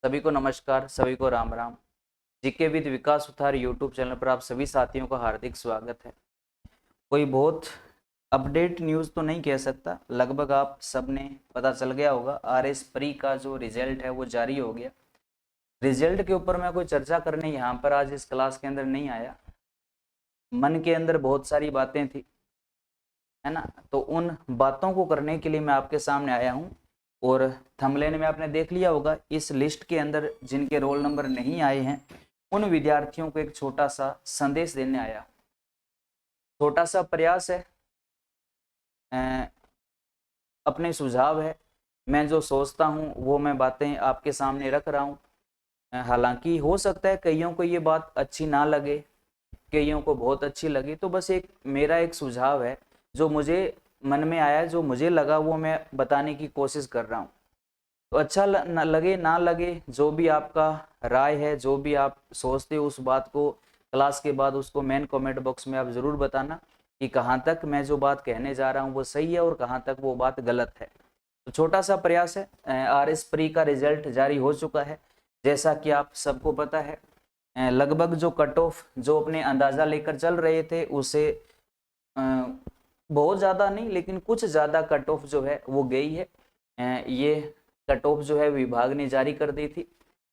सभी को नमस्कार, सभी को Ram Ram. GK with Vikas Suthar YouTube channel पर आप सभी साथियों का हार्दिक स्वागत है। कोई बहुत अपडेट न्यूज़ तो नहीं कह सकता, लगभग आप सबने पता चल गया होगा। आरएस प्री का जो रिजल्ट है वो जारी हो गया। रिजल्ट के ऊपर मैं कोई चर्चा करने यहाँ पर आज इस क्लास के अंदर नहीं आया। मन के अंदर बहुत सारी बातें थी, है ना, तो उन बातों को करने के लिए मैं आपके सामने आया हूँ। और थंबनेल में आपने देख लिया होगा, इस लिस्ट के अंदर जिनके रोल नंबर नहीं आए हैं उन विद्यार्थियों को एक छोटा सा संदेश देने आया। छोटा सा प्रयास है, अपने सुझाव है, मैं जो सोचता हूँ वो मैं बातें आपके सामने रख रहा हूँ। हालांकि हो सकता है कईयों को ये बात अच्छी ना लगे, कईयों को बहुत अच्छी लगी, तो बस एक मेरा एक सुझाव है जो मुझे मन में आया, जो मुझे लगा वो मैं बताने की कोशिश कर रहा हूँ। तो अच्छा लगे ना लगे, जो भी आपका राय है, जो भी आप सोचते हो उस बात को क्लास के बाद उसको मेन कमेंट बॉक्स में आप ज़रूर बताना कि कहाँ तक मैं जो बात कहने जा रहा हूँ वो सही है और कहाँ तक वो बात गलत है। तो छोटा सा प्रयास है। आरएस प्री का रिजल्ट जारी हो चुका है, जैसा कि आप सबको पता है। लगभग जो कट ऑफ जो अपने अंदाज़ा लेकर चल रहे थे उसे बहुत ज़्यादा नहीं लेकिन कुछ ज़्यादा कट ऑफ जो है वो गई है। ये कट ऑफ जो है विभाग ने जारी कर दी थी,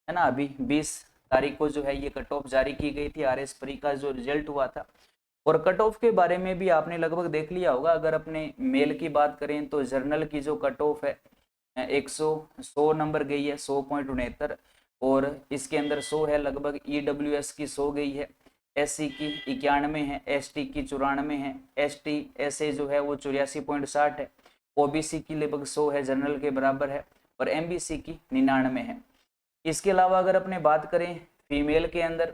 है ना। अभी 20 तारीख को जो है ये कट ऑफ जारी की गई थी आरएस प्री का जो रिजल्ट हुआ था। और कट ऑफ के बारे में भी आपने लगभग देख लिया होगा। अगर अपने मेल की बात करें तो जर्नल की जो कट ऑफ है 100 नंबर गई है, 100.69। और इसके अंदर 100 है, लगभग ईडब्ल्यूएस की 100 गई है, एससी की 91 है, एसटी की 94 है, एसटी एसए जो है वो 84.60 है, ओबीसी की लगभग 100 है, जनरल के बराबर है, और एमबीसी की 99 है। इसके अलावा अगर अपने बात करें फीमेल के अंदर,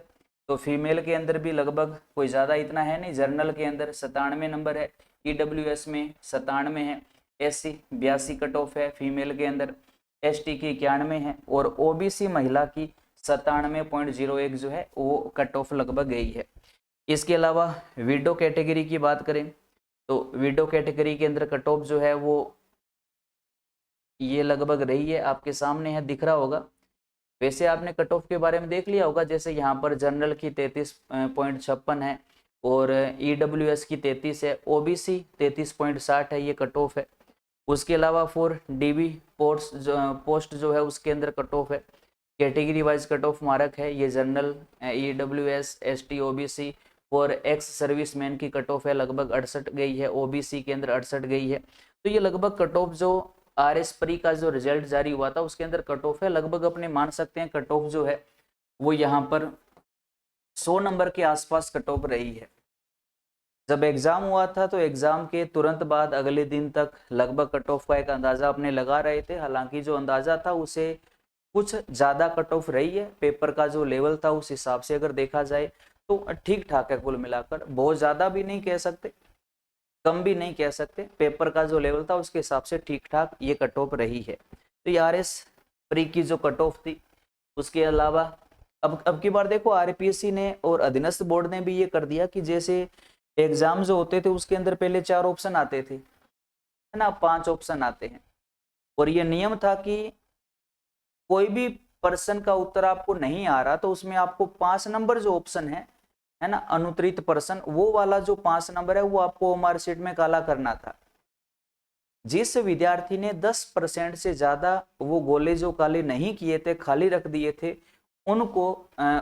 तो फीमेल के अंदर भी लगभग कोई ज़्यादा इतना है नहीं। जर्नल के अंदर 97 नंबर है, ईडब्ल्यूएस में 97 है, एससी 82 कट ऑफ है फीमेल के अंदर, एसटी की 91 है, और ओबीसी महिला की 97.01 जो है वो कट ऑफ लगभग गई है। इसके अलावा विडो कैटेगरी की बात करें तो विडो कैटेगरी के अंदर कट ऑफ जो है वो ये लगभग रही है, आपके सामने है, दिख रहा होगा। वैसे आपने कट ऑफ के बारे में देख लिया होगा, जैसे यहाँ पर जनरल की 33.56 है और ईडब्ल्यूएस की 33 है, ओबीसी 33.60 है, ये कट ऑफ है। उसके अलावा फॉर डीबी पोस्ट जो है उसके अंदर कट ऑफ है, category wise cut off mark है। ये general, EWS, ST, OBC for ex serviceman की कट ऑफ है, लगभग 68 गई है, ओबीसी के अंदर 68 गई है। तो ये लगभग कट ऑफ जो आरएस प्री का जो रिजल्ट जारी हुआ था उसके अंदर कट ऑफ है, लगभग अपने मान सकते हैं कट ऑफ जो है वो यहाँ पर 100 नंबर के आसपास कट ऑफ रही है। जब एग्जाम हुआ था तो एग्जाम के तुरंत बाद अगले दिन तक लगभग कट ऑफ का एक अंदाजा अपने लगा रहे थे। हालांकि जो अंदाजा था उसे कुछ ज़्यादा कट ऑफ रही है। पेपर का जो लेवल था उस हिसाब से अगर देखा जाए तो ठीक ठाक है, कुल मिलाकर बहुत ज़्यादा भी नहीं कह सकते, कम भी नहीं कह सकते। पेपर का जो लेवल था उसके हिसाब से ठीक ठाक ये कट ऑफ रही है। तो ये आरएस प्री की जो कट ऑफ थी। उसके अलावा अब की बार देखो आरपीएससी ने और अधीनस्थ बोर्ड ने भी ये कर दिया कि जैसे एग्जाम जो होते थे उसके अंदर पहले 4 ऑप्शन आते थे, है ना, 5 ऑप्शन आते हैं, और ये नियम था कि कोई भी प्रश्न का उत्तर आपको नहीं आ रहा तो उसमें आपको 5 नंबर जो ऑप्शन है ना, अनुत्तरित प्रश्न, वो वाला जो 5 नंबर है वो आपको ओएमआर शीट में काला करना था। जिस विद्यार्थी ने 10% से ज्यादा वो गोले जो काले नहीं किए थे, खाली रख दिए थे, उनको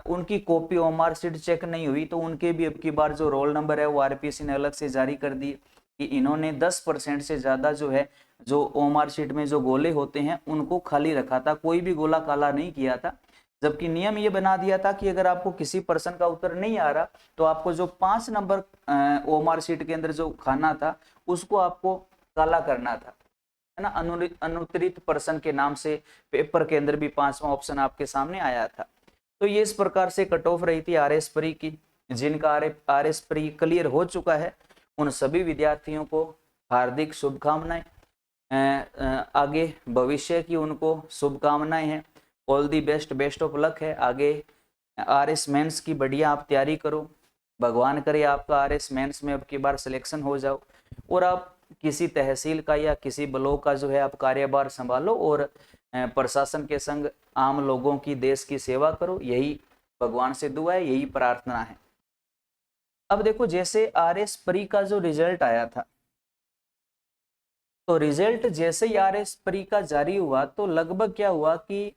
उनकी कॉपी ओएमआर शीट चेक नहीं हुई तो उनके भी अब की बार जो रोल नंबर है वो आरपीएससी ने अलग से जारी कर दिए कि इन्होंने 10% से ज्यादा जो है जो ओएमआर शीट में जो गोले होते हैं उनको खाली रखा था, कोई भी गोला काला नहीं किया था। जबकि नियम ये बना दिया था कि अगर आपको किसी प्रश्न का उत्तर नहीं आ रहा तो आपको जो 5 नंबर ओएमआर शीट के अंदर जो खाना था उसको आपको काला करना था, है ना। अनुत्तरित प्रश्न के नाम से पेपर के अंदर भी 5वां ऑप्शन आपके सामने आया था। तो ये इस प्रकार से कट ऑफ रही थी आरएस प्री की। जिनका आरएस प्री क्लियर हो चुका है उन सभी विद्यार्थियों को हार्दिक शुभकामनाएं, आगे भविष्य की उनको शुभकामनाएं हैं। All the best, best of luck है। आगे आरएस मेंस की बढ़िया आप तैयारी करो, भगवान करे आपका आरएस मेंस में अब की बार सिलेक्शन हो जाओ और आप किसी तहसील का या किसी ब्लॉक का जो है आप कार्यभार संभालो और प्रशासन के संग आम लोगों की, देश की सेवा करो, यही भगवान से दुआ है, यही प्रार्थना है। अब देखो, जैसे RS प्री का जो रिजल्ट आया था, तो रिजल्ट जैसे ही RS प्री का जारी हुआ तो लगभग क्या हुआ कि,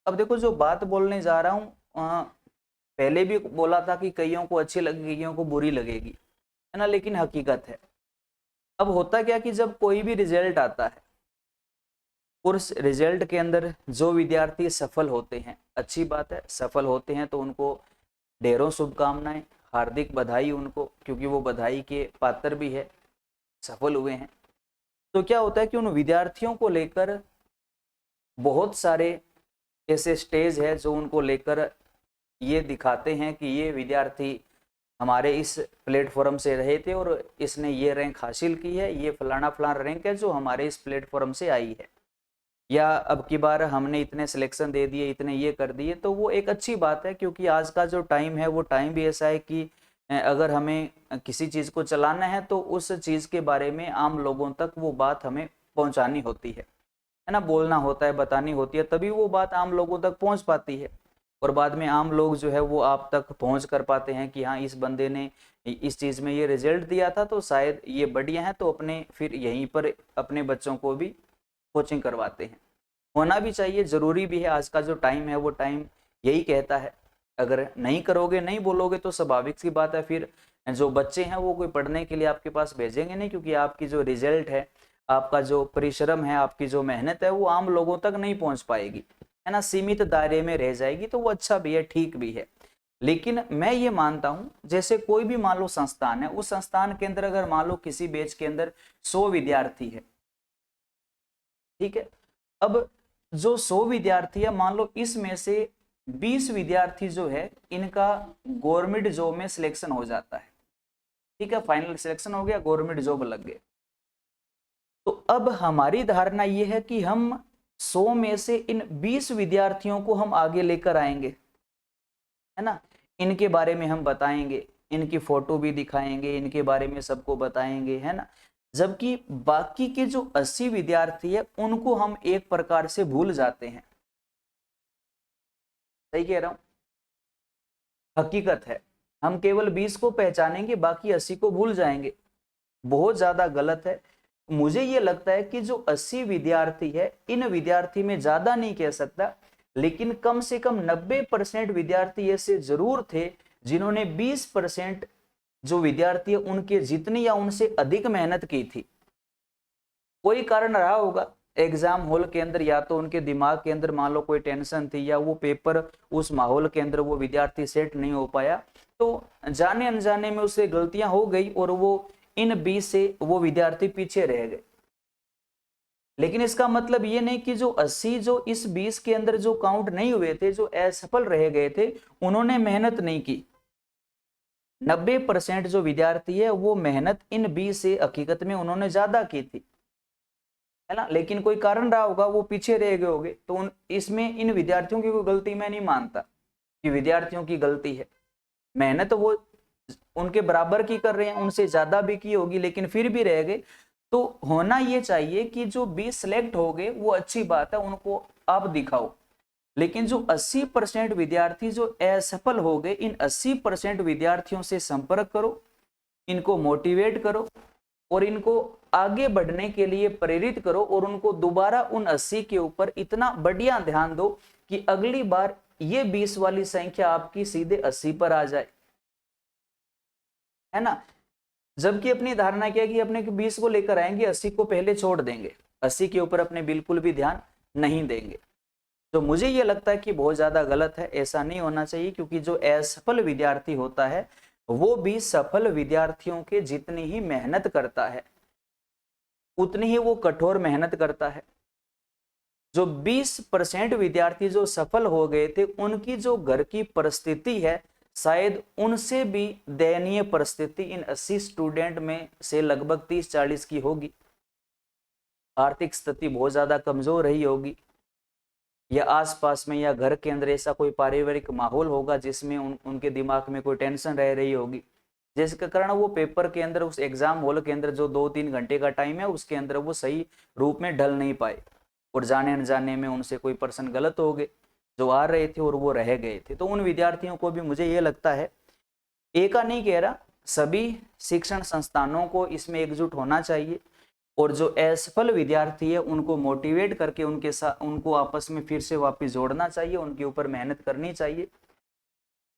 अब देखो जो बात बोलने जा रहा हूं, पहले भी बोला था कि कईयों को अच्छी लगेगी, कईयों को बुरी लगेगी, है ना, लेकिन हकीकत है। अब होता क्या कि जब कोई भी रिजल्ट आता है, उस रिजल्ट के अंदर जो विद्यार्थी सफल होते हैं, अच्छी बात है, सफल होते हैं तो उनको ढेरों शुभकामनाएं, हार्दिक बधाई उनको, क्योंकि वो बधाई के पात्र भी है, सफल हुए हैं। तो क्या होता है कि उन विद्यार्थियों को लेकर बहुत सारे ऐसे स्टेज है जो उनको लेकर ये दिखाते हैं कि ये विद्यार्थी हमारे इस प्लेटफॉर्म से रहे थे और इसने ये रैंक हासिल की है, ये फलाना फलाना रैंक है जो हमारे इस प्लेटफॉर्म से आई है, या अब की बार हमने इतने सिलेक्शन दे दिए, इतने ये कर दिए। तो वो एक अच्छी बात है, क्योंकि आज का जो टाइम है वो टाइम भी ऐसा है कि अगर हमें किसी चीज़ को चलाना है तो उस चीज़ के बारे में आम लोगों तक वो बात हमें पहुंचानी होती है ना, बोलना होता है, बतानी होती है, तभी वो बात आम लोगों तक पहुंच पाती है। और बाद में आम लोग जो है वो आप तक पहुंच कर पाते हैं कि हाँ, इस बंदे ने इस चीज़ में ये रिजल्ट दिया था तो शायद ये बढ़िया है, तो अपने फिर यहीं पर अपने बच्चों को भी कोचिंग करवाते हैं। होना भी चाहिए, ज़रूरी भी है, आज का जो टाइम है वो टाइम यही कहता है। अगर नहीं करोगे, नहीं बोलोगे तो स्वाभाविक सी बात है, फिर जो बच्चे हैं वो कोई पढ़ने के लिए आपके पास भेजेंगे नहीं, क्योंकि आपकी जो रिजल्ट है, आपका जो परिश्रम है, आपकी जो मेहनत है, वो आम लोगों तक नहीं पहुंच पाएगी, है ना, सीमित दायरे में रह जाएगी। तो वो अच्छा भी है, ठीक भी है। लेकिन मैं ये मानता हूं, जैसे कोई भी मान लो संस्थान है, उस संस्थान के अंदर अगर मान लो किसी बैच के अंदर 100 विद्यार्थी है, ठीक है, अब जो 100 विद्यार्थी है, मान लो इसमें से 20 विद्यार्थी जो है इनका गवर्नमेंट जॉब में सिलेक्शन हो जाता है, ठीक है, फाइनल सिलेक्शन हो गया, गवर्नमेंट जॉब लग गए। तो अब हमारी धारणा यह है कि हम 100 में से इन 20 विद्यार्थियों को हम आगे लेकर आएंगे, है ना, इनके बारे में हम बताएंगे, इनकी फोटो भी दिखाएंगे, इनके बारे में सबको बताएंगे, है ना। जबकि बाकी के जो 80 विद्यार्थी है उनको हम एक प्रकार से भूल जाते हैं। सही कह रहा हूं, हकीकत है, हम केवल 20 को पहचानेंगे, बाकी 80 को भूल जाएंगे। बहुत ज्यादा गलत है। मुझे ये लगता है कि जो 80 विद्यार्थी है, इन विद्यार्थी में ज्यादा नहीं कह सकता, लेकिन कम से कम 90% विद्यार्थी ऐसे जरूर थे जिन्होंने 20% जो विद्यार्थी है उनके जितनी या उनसे अधिक मेहनत की थी। कोई कारण रहा होगा एग्जाम हॉल के अंदर, या तो उनके दिमाग के अंदर मान लो कोई टेंशन थी, या वो पेपर उस माहौल के अंदर वो विद्यार्थी सेट नहीं हो पाया, तो जाने अनजाने में उससे गलतियां हो गई और वो इन 20 से वो विद्यार्थी पीछे रह गए। लेकिन इसका मतलब ये नहीं कि जो 80 जो इस 20 के अंदर जो काउंट नहीं हुए थे, जो असफल रह गए थे, उन्होंने मेहनत नहीं की। 90% जो विद्यार्थी है वो मेहनत इन 20 से हकीकत में उन्होंने ज्यादा की थी, है ना, लेकिन कोई कारण रहा होगा, वो पीछे रह गए होंगे। तो इसमें इन विद्यार्थियों की कोई गलती मैं नहीं मानता कि विद्यार्थियों की गलती है। मेहनत वो उनके बराबर की कर रहे हैं, उनसे ज्यादा भी की होगी, लेकिन फिर भी रह गए। तो होना ये चाहिए कि जो 20 सिलेक्ट हो गए वो अच्छी बात है, उनको आप दिखाओ। लेकिन जो 80% विद्यार्थी जो असफल हो गए, इन 80% विद्यार्थियों से संपर्क करो, इनको मोटिवेट करो और इनको आगे बढ़ने के लिए प्रेरित करो, और उनको दोबारा उन 80 के ऊपर इतना बढ़िया ध्यान दो कि अगली बार ये 20 वाली संख्या आपकी सीधे 80 पर आ जाए, है ना। जबकि अपनी धारणा क्या है कि अपने 20 को लेकर आएंगे, 80 को पहले छोड़ देंगे, 80 के ऊपर अपने बिल्कुल भी ध्यान नहीं देंगे। तो मुझे ये लगता है कि बहुत ज्यादा गलत है, ऐसा नहीं होना चाहिए, क्योंकि जो असफल विद्यार्थी होता है वो भी सफल विद्यार्थियों के जितनी ही मेहनत करता है, उतनी ही वो कठोर मेहनत करता है। जो 20% विद्यार्थी जो सफल हो गए थे, उनकी जो घर की परिस्थिति है शायद उनसे भी दयनीय परिस्थिति इन 80 स्टूडेंट में से लगभग 30-40 की होगी। आर्थिक स्थिति बहुत ज्यादा कमजोर रही होगी, या आसपास में या घर के अंदर ऐसा कोई पारिवारिक माहौल होगा जिसमें उनके दिमाग में कोई टेंशन रह रही होगी, जिसके कारण वो पेपर के अंदर, उस एग्जाम हॉल के अंदर जो 2-3 घंटे का टाइम है उसके अंदर वो सही रूप में ढल नहीं पाए। और जाने अनजाने में उनसे कोई पर्सन गलत हो गए, जो आ रहे थे और वो रह गए थे। तो उन विद्यार्थियों को भी मुझे ये लगता है, एक का नहीं कह रहा, सभी शिक्षण संस्थानों को इसमें एकजुट होना चाहिए और जो असफल विद्यार्थी है उनको मोटिवेट करके उनके साथ उनको आपस में फिर से वापस जोड़ना चाहिए, उनके ऊपर मेहनत करनी चाहिए।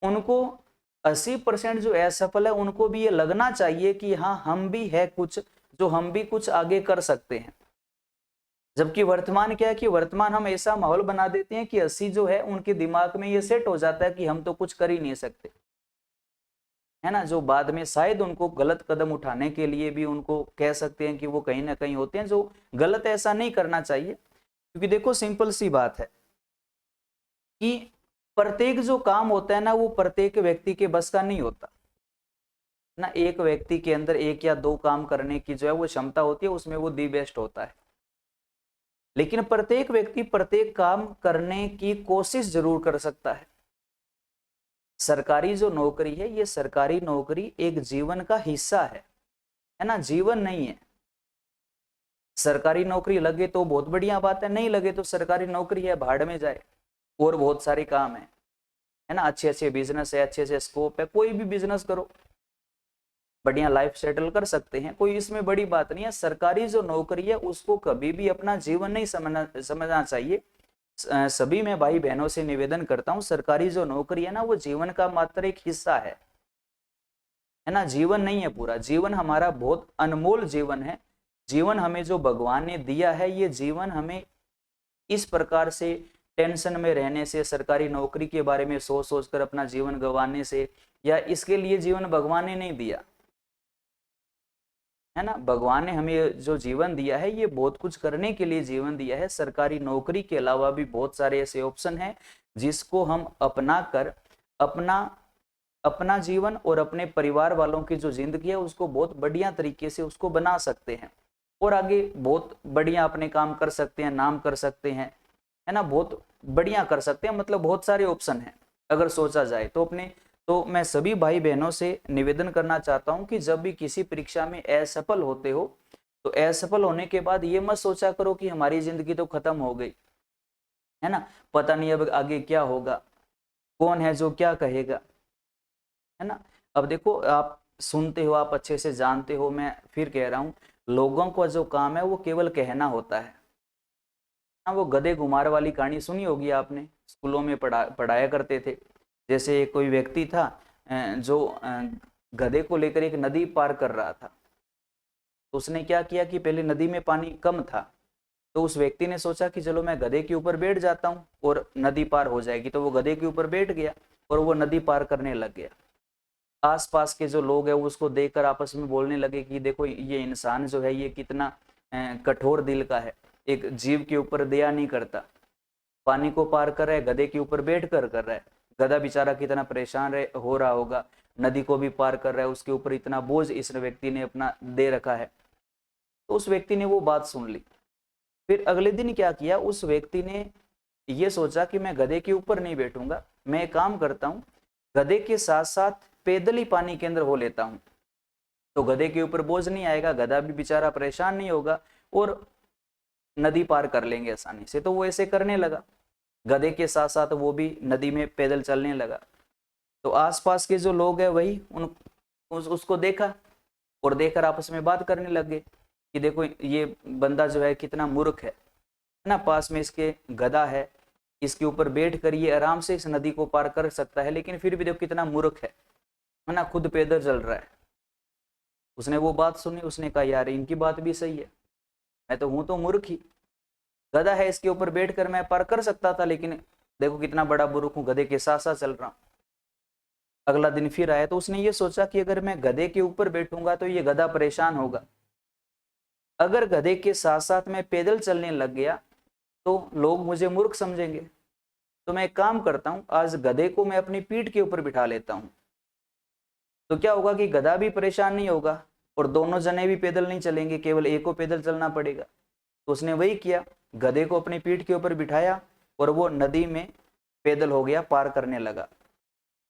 उनको 80% जो असफल है उनको भी ये लगना चाहिए कि हाँ हम भी है कुछ, जो हम भी कुछ आगे कर सकते हैं। जबकि वर्तमान क्या है कि वर्तमान हम ऐसा माहौल बना देते हैं कि 80 जो है उनके दिमाग में ये सेट हो जाता है कि हम तो कुछ कर ही नहीं सकते, है ना। जो बाद में शायद उनको गलत कदम उठाने के लिए भी उनको कह सकते हैं कि वो कहीं ना कहीं होते हैं जो गलत। ऐसा नहीं करना चाहिए, क्योंकि देखो सिंपल सी बात है कि प्रत्येक जो काम होता है ना वो प्रत्येक व्यक्ति के बस का नहीं होता ना। एक व्यक्ति के अंदर 1 या 2 काम करने की जो है वो क्षमता होती है, उसमें वो दी बेस्ट होता है। लेकिन प्रत्येक व्यक्ति प्रत्येक काम करने की कोशिश जरूर कर सकता है। सरकारी जो नौकरी है, ये सरकारी नौकरी एक जीवन का हिस्सा है ना, जीवन नहीं है। सरकारी नौकरी लगे तो बहुत बढ़िया बात है, नहीं लगे तो सरकारी नौकरी है, भाड़ में जाए। और बहुत सारे काम है ना, अच्छे अच्छे बिजनेस है, अच्छे अच्छे स्कोप है, कोई भी बिजनेस करो, बढ़िया लाइफ सेटल कर सकते हैं, कोई इसमें बड़ी बात नहीं है। सरकारी जो नौकरी है उसको कभी भी अपना जीवन नहीं समझना चाहिए। सभी मैं भाई बहनों से निवेदन करता हूं, सरकारी जो नौकरी है ना वो जीवन का मात्र एक हिस्सा है ना, जीवन नहीं है पूरा। जीवन हमारा बहुत अनमोल जीवन है। जीवन हमें जो भगवान ने दिया है, ये जीवन हमें इस प्रकार से टेंशन में रहने से, सरकारी नौकरी के बारे में सोच सोच कर अपना जीवन गंवाने से, या इसके लिए जीवन भगवान ने नहीं दिया है ना। भगवान ने हमें जो जीवन दिया है ये बहुत कुछ करने के लिए जीवन दिया है। सरकारी नौकरी के अलावा भी बहुत सारे ऐसे ऑप्शन हैं जिसको हम अपना कर अपना जीवन और अपने परिवार वालों की जो जिंदगी है उसको बहुत बढ़िया तरीके से उसको बना सकते हैं और आगे बहुत बढ़िया अपने काम कर सकते हैं, नाम कर सकते हैं, है ना, बहुत बढ़िया कर सकते हैं। मतलब बहुत सारे ऑप्शन हैं अगर सोचा जाए तो। तो मैं सभी भाई बहनों से निवेदन करना चाहता हूं कि जब भी किसी परीक्षा में असफल होते हो तो असफल होने के बाद ये मत सोचा करो कि हमारी जिंदगी तो खत्म हो गई, है ना, पता नहीं अब आगे क्या होगा, कौन है जो क्या कहेगा, है ना। अब देखो आप सुनते हो, आप अच्छे से जानते हो, मैं फिर कह रहा हूं, लोगों का जो काम है वो केवल कहना होता है ना। वो गधे घुमार वाली कहानी सुनी होगी आपने, स्कूलों में पढ़ाया करते थे। जैसे कोई व्यक्ति था जो गधे को लेकर एक नदी पार कर रहा था। तो उसने क्या किया कि पहले नदी में पानी कम था, तो उस व्यक्ति ने सोचा कि चलो मैं गधे के ऊपर बैठ जाता हूँ और नदी पार हो जाएगी। तो वो गधे के ऊपर बैठ गया और वो नदी पार करने लग गया। आसपास के जो लोग हैं उसको देखकर आपस में बोलने लगे कि देखो ये इंसान जो है ये कितना कठोर दिल का है, एक जीव के ऊपर दया नहीं करता, पानी को पार कर रहा है, गधे के ऊपर बैठ कर रहा है। गधा बेचारा कितना परेशान हो रहा होगा, नदी को भी पार कर रहा है, उसके ऊपर इतना बोझ इस व्यक्ति ने अपना दे रखा है। तो उस व्यक्ति ने वो बात सुन ली। फिर अगले दिन क्या किया, उस व्यक्ति ने ये सोचा कि मैं गधे के ऊपर नहीं बैठूंगा, मैं एक काम करता हूँ, गधे के साथ साथ पैदल ही पानी के अंदर हो लेता हूँ, तो गधे के ऊपर बोझ नहीं आएगा, गधा भी बेचारा परेशान नहीं होगा और नदी पार कर लेंगे आसानी से। तो वो ऐसे करने लगा, गधे के साथ साथ वो भी नदी में पैदल चलने लगा। तो आसपास के जो लोग हैं वही उसको देखा और देखकर आपस में बात करने लगे कि देखो ये बंदा जो है कितना मूर्ख है ना, पास में इसके गधा है, इसके ऊपर बैठ कर ये आराम से इस नदी को पार कर सकता है, लेकिन फिर भी देखो कितना मूर्ख है ना, खुद पैदल चल रहा है। उसने वो बात सुनी, उसने कहा यार इनकी बात भी सही है, मैं तो हूं तो मूर्ख ही, गधा है इसके ऊपर बैठकर मैं पार कर सकता था, लेकिन देखो कितना बड़ा मूर्ख हूं, गधे के साथ साथ चल रहा हूं। अगला दिन फिर आया तो उसने ये सोचा कि अगर मैं गधे के ऊपर बैठूंगा तो ये गधा परेशान होगा, अगर गधे के साथ साथ मैं पैदल चलने लग गया तो लोग मुझे मूर्ख समझेंगे। तो मैं एक काम करता हूं, आज गधे को मैं अपनी पीठ के ऊपर बिठा लेता हूं, तो क्या होगा कि गधा भी परेशान नहीं होगा और दोनों जने भी पैदल नहीं चलेंगे, केवल एक को पैदल चलना पड़ेगा। तो उसने वही किया, गधे को अपनी पीठ के ऊपर बिठाया और वो नदी में पैदल हो गया, पार करने लगा।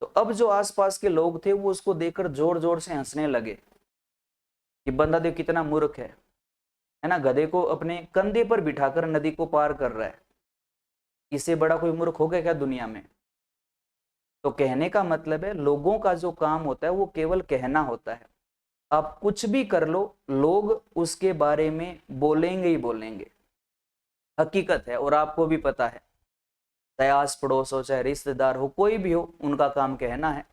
तो अब जो आसपास के लोग थे वो उसको देखकर जोर जोर से हंसने लगे कि बंदा देख कितना मूर्ख है है ना, गधे को अपने कंधे पर बिठाकर नदी को पार कर रहा है। इससे बड़ा कोई मूर्ख होगा क्या दुनिया में? तो कहने का मतलब है लोगों का जो काम होता है वो केवल कहना होता है। आप कुछ भी कर लो, लोग उसके बारे में बोलेंगे ही बोलेंगे, हकीकत है। और आपको भी पता है, चाहे आस पड़ोस हो, चाहे रिश्तेदार हो, कोई भी हो, उनका काम कहना है।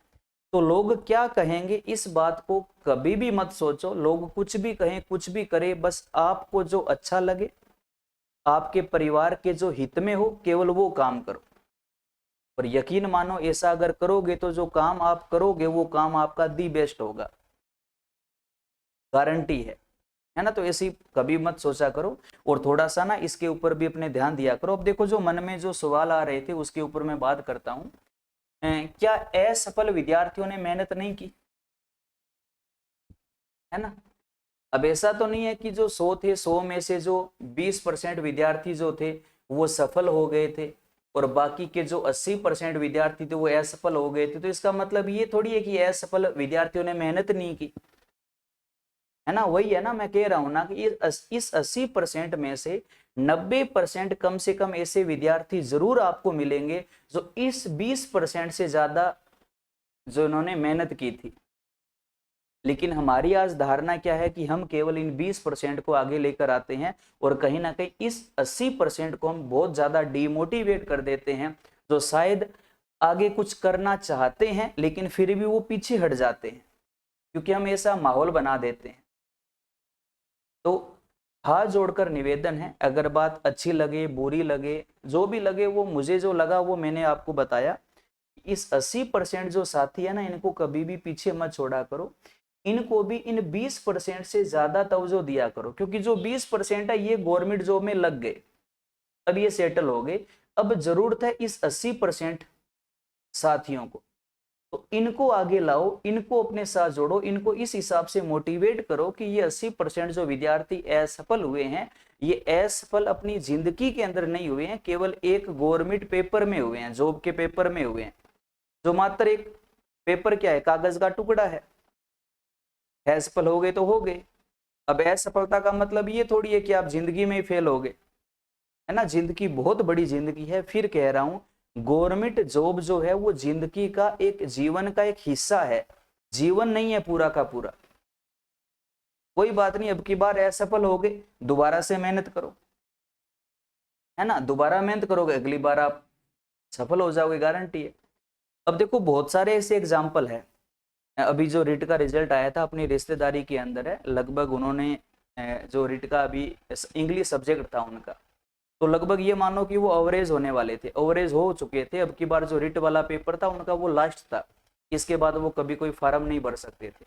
तो लोग क्या कहेंगे इस बात को कभी भी मत सोचो। लोग कुछ भी कहें, कुछ भी करे, बस आपको जो अच्छा लगे, आपके परिवार के जो हित में हो, केवल वो काम करो। और यकीन मानो ऐसा अगर करोगे तो जो काम आप करोगे वो काम आपका दी बेस्ट होगा, गारंटी है ना। तो ऐसी कभी मत सोचा करो। और थोड़ा सा ना इसके ऊपर भी अपने ध्यान दिया करो। अब देखो, जो मन में जो सवाल आ रहे थे उसके ऊपर मैं बात करता हूं। क्या असफल विद्यार्थियों ने मेहनत नहीं की? है ना। अब ऐसा तो नहीं है कि जो 100 थे, 100 में से जो 20% विद्यार्थी जो थे वो सफल हो गए थे और बाकी के जो 80% विद्यार्थी थे वो असफल हो गए थे। तो इसका मतलब ये थोड़ी है कि असफल विद्यार्थियों ने मेहनत नहीं की, है ना। वही है ना, मैं कह रहा हूं ना कि इस 80% में से 90% कम से कम ऐसे विद्यार्थी जरूर आपको मिलेंगे जो इस 20% से ज्यादा जो इन्होंने मेहनत की थी। लेकिन हमारी आज धारणा क्या है कि हम केवल इन 20% को आगे लेकर आते हैं और कहीं ना कहीं इस 80% को हम बहुत ज्यादा डिमोटिवेट कर देते हैं, जो शायद आगे कुछ करना चाहते हैं लेकिन फिर भी वो पीछे हट जाते हैं, क्योंकि हम ऐसा माहौल बना देते हैं। तो हाथ जोड़कर निवेदन है, अगर बात अच्छी लगे, बुरी लगे, जो भी लगे, वो मुझे जो लगा वो मैंने आपको बताया। इस 80% जो साथी है ना, इनको कभी भी पीछे मत छोड़ा करो। इनको भी इन 20% से ज्यादा तवज्जो दिया करो, क्योंकि जो 20% है ये गवर्नमेंट जॉब में लग गए, अब ये सेटल हो गए। अब जरूरत है इस 80% साथियों को, तो इनको आगे लाओ, इनको अपने साथ जोड़ो, इनको इस हिसाब से मोटिवेट करो कि ये 80% जो विद्यार्थी असफल हुए हैं, ये असफल अपनी जिंदगी के अंदर नहीं हुए हैं, केवल एक गवर्नमेंट पेपर में हुए हैं, जॉब के पेपर में हुए हैं, जो मात्र एक पेपर क्या है, कागज का टुकड़ा है। असफल हो गए तो हो गए। अब असफलता का मतलब ये थोड़ी है कि आप जिंदगी में ही फेल हो गए, है ना। जिंदगी बहुत बड़ी जिंदगी है। फिर कह रहा हूं, गवर्नमेंट जॉब जो है वो जिंदगी का एक, जीवन का एक हिस्सा है, जीवन नहीं है पूरा का पूरा। कोई बात नहीं, अब की बार असफल हो गए, दोबारा से मेहनत करो, है ना। दोबारा मेहनत करोगे, अगली बार आप सफल हो जाओगे, गारंटी है। अब देखो, बहुत सारे ऐसे एग्जाम्पल है। अभी जो रिट का रिजल्ट आया था अपनी रिश्तेदारी के अंदर है, लगभग उन्होंने जो रिट का अभी इंग्लिश सब्जेक्ट था उनका, तो लगभग ये मानो कि वो एवरेज होने वाले थे, एवरेज हो चुके थे। अब की बार जो रिट वाला पेपर था उनका वो लास्ट था, इसके बाद वो कभी कोई फार्म नहीं भर सकते थे।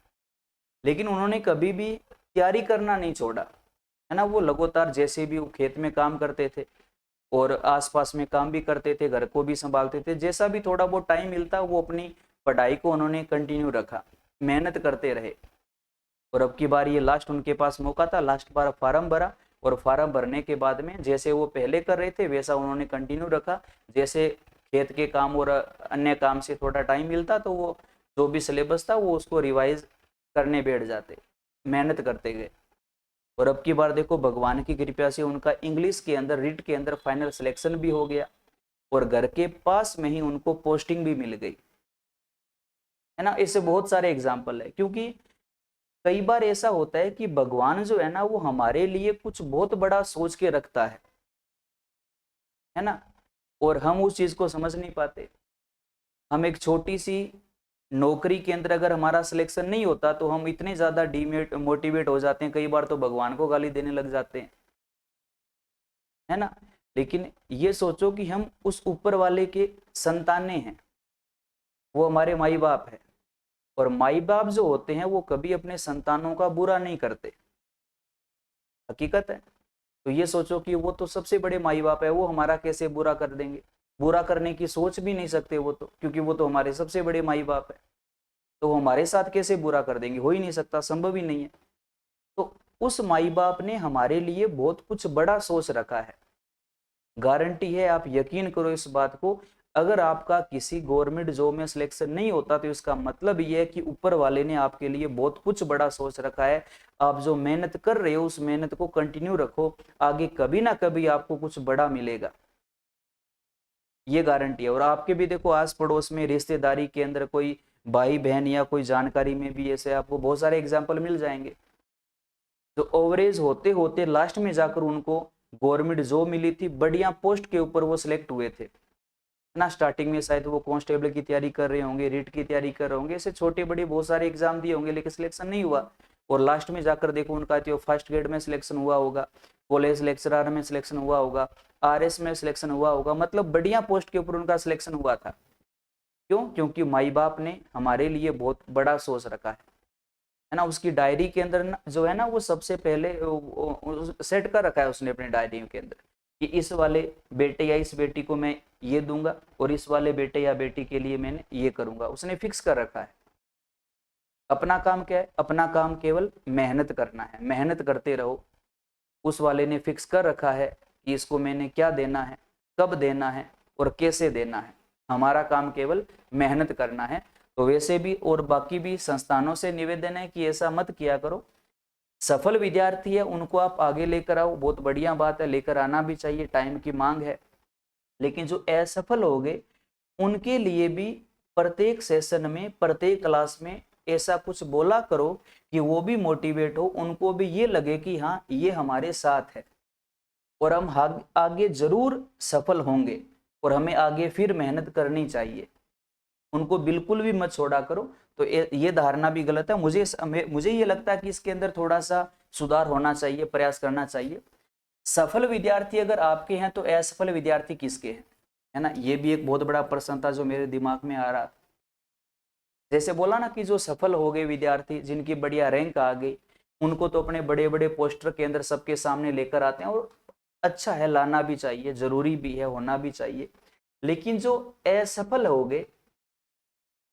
लेकिन उन्होंने कभी भी तैयारी करना नहीं छोड़ा, है ना। वो लगातार, जैसे भी वो खेत में काम करते थे और आसपास में काम भी करते थे, घर को भी संभालते थे, जैसा भी थोड़ा बहुत टाइम मिलता वो अपनी पढ़ाई को उन्होंने कंटिन्यू रखा, मेहनत करते रहे। और अब की बार ये लास्ट उनके पास मौका था, लास्ट बार फार्म भरा और फार्म भरने के बाद में जैसे वो पहले कर रहे थे वैसा उन्होंने कंटिन्यू रखा। जैसे खेत के काम और अन्य काम से थोड़ा टाइम मिलता तो वो जो भी सिलेबस था वो उसको रिवाइज करने बैठ जाते, मेहनत करते गए। और अब की बार देखो, भगवान की कृपा से उनका इंग्लिश के अंदर, रिट के अंदर फाइनल सिलेक्शन भी हो गया और घर के पास में ही उनको पोस्टिंग भी मिल गई, है ना। ऐसे बहुत सारे एग्जाम्पल है, क्योंकि कई बार ऐसा होता है कि भगवान जो है ना वो हमारे लिए कुछ बहुत बड़ा सोच के रखता है ना, और हम उस चीज को समझ नहीं पाते। हम एक छोटी सी नौकरी के अंदर अगर हमारा सिलेक्शन नहीं होता तो हम इतने ज्यादा मोटिवेट हो जाते हैं, कई बार तो भगवान को गाली देने लग जाते हैं, है ना। लेकिन ये सोचो कि हम उस ऊपर वाले के संतानें हैं, वो हमारे माई बाप है, और माई बाप जो होते हैं वो कभी अपने संतानों का बुरा नहीं करते, हकीकत है। तो ये सोचो कि वो तो सबसे बड़े माई बाप है, वो हमारा कैसे बुरा कर देंगे? बुरा करने की सोच भी नहीं सकते वो तो, क्योंकि वो तो हमारे सबसे बड़े माई बाप है। तो वो हमारे साथ कैसे बुरा कर देंगे? हो ही नहीं सकता, संभव ही नहीं है। तो उस माई बाप ने हमारे लिए बहुत कुछ बड़ा सोच रखा है, गारंटी है, आप यकीन करो इस बात को। अगर आपका किसी गवर्नमेंट जॉब में सिलेक्शन नहीं होता तो इसका मतलब ये है कि ऊपर वाले ने आपके लिए बहुत कुछ बड़ा सोच रखा है। आप जो मेहनत कर रहे हो उस मेहनत को कंटिन्यू रखो, आगे कभी ना कभी आपको कुछ बड़ा मिलेगा, ये गारंटी है। और आपके भी देखो आस पड़ोस में रिश्तेदारी के अंदर कोई भाई बहन या कोई जानकारी में भी ऐसे आपको बहुत सारे एग्जाम्पल मिल जाएंगे, तो ओवरेज होते होते लास्ट में जाकर उनको गवर्नमेंट जॉब मिली थी, बढ़िया पोस्ट के ऊपर वो सिलेक्ट हुए थे ना। स्टार्टिंग में शायद वो कांस्टेबल की तैयारी कर रहे होंगे, रीट की तैयारी कर रहे होंगे, ऐसे छोटे बड़े बहुत सारे एग्जाम दिए होंगे लेकिन सिलेक्शन नहीं हुआ। और लास्ट में जाकर देखो उनका तो फर्स्ट ग्रेड में सिलेक्शन हुआ होगा, कॉलेज लेक्चरर में सिलेक्शन हुआ होगा, आरएस में सिलेक्शन हुआ होगा, मतलब बढ़िया पोस्ट के ऊपर उनका सिलेक्शन हुआ था। क्यों? क्योंकि माई बाप ने हमारे लिए बहुत बड़ा सोच रखा है ना। उसकी डायरी के अंदर जो है ना वो सबसे पहले सेट कर रखा है उसने अपने डायरी के अंदर कि इस वाले बेटे या इस बेटी को मैं ये दूंगा और इस वाले बेटे या बेटी के लिए मैंने ये करूंगा, उसने फिक्स कर रखा है। अपना काम क्या है? अपना काम केवल मेहनत करना है, मेहनत करते रहो। उस वाले ने फिक्स कर रखा है कि इसको मैंने क्या देना है, कब देना है और कैसे देना है। हमारा काम केवल मेहनत करना है। तो वैसे भी और बाकी भी संस्थानों से निवेदन है कि ऐसा मत किया करो। सफल विद्यार्थी है उनको आप आगे लेकर आओ, बहुत बढ़िया बात है, लेकर आना भी चाहिए, टाइम की मांग है। लेकिन जो असफल हो गए उनके लिए भी प्रत्येक सेशन में प्रत्येक क्लास में ऐसा कुछ बोला करो कि वो भी मोटिवेट हो, उनको भी ये लगे कि हाँ ये हमारे साथ है और हम आगे जरूर सफल होंगे और हमें आगे फिर मेहनत करनी चाहिए। उनको बिल्कुल भी मत छोड़ा करो। तो ये धारणा भी गलत है। मुझे ये लगता है कि इसके अंदर थोड़ा सा सुधार होना चाहिए, प्रयास करना चाहिए। सफल विद्यार्थी अगर आपके हैं तो असफल विद्यार्थी किसके हैं, है ना। ये भी एक बहुत बड़ा प्रश्न था जो मेरे दिमाग में आ रहा। जैसे बोला ना कि जो सफल हो गए विद्यार्थी जिनकी बढ़िया रैंक आ गई उनको तो अपने बड़े बड़े पोस्टर के अंदर सबके सामने लेकर आते हैं, और अच्छा है, लाना भी चाहिए, जरूरी भी है, होना भी चाहिए। लेकिन जो असफल हो गए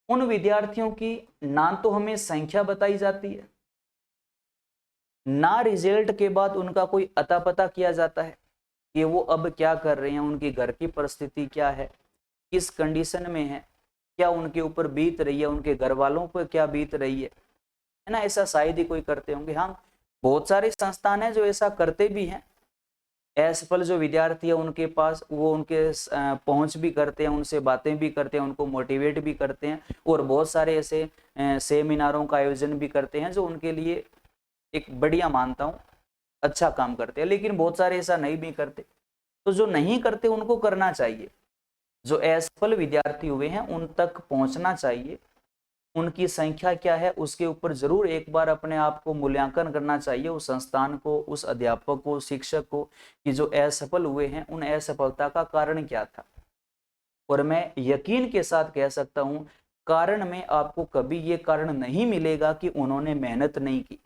उन विद्यार्थियों की ना तो हमें संख्या बताई जाती है, ना रिजल्ट के बाद उनका कोई अता पता किया जाता है कि वो अब क्या कर रहे हैं, उनकी घर की परिस्थिति क्या है, किस कंडीशन में है, क्या उनके ऊपर बीत रही है, उनके घर वालों पर क्या बीत रही है ना। ऐसा शायद ही कोई करते होंगे। हाँ, बहुत सारे संस्थान हैं जो ऐसा करते भी हैं। असफल जो विद्यार्थी है उनके पास वो उनके पहुंच भी करते हैं, उनसे बातें भी करते हैं, उनको मोटिवेट भी करते हैं, और बहुत सारे ऐसे सेमिनारों का आयोजन भी करते हैं जो उनके लिए एक बढ़िया मानता हूँ अच्छा काम करते हैं। लेकिन बहुत सारे ऐसा नहीं भी करते। तो जो नहीं करते उनको करना चाहिए। जो असफल विद्यार्थी हुए हैं उन तक पहुंचना चाहिए, उनकी संख्या क्या है उसके ऊपर जरूर एक बार अपने आप को मूल्यांकन करना चाहिए, उस संस्थान को, उस अध्यापक को, शिक्षक को, कि जो असफल हुए हैं उन असफलता का कारण क्या था। और मैं यकीन के साथ कह सकता हूं कारण में आपको कभी ये कारण नहीं मिलेगा कि उन्होंने मेहनत नहीं की।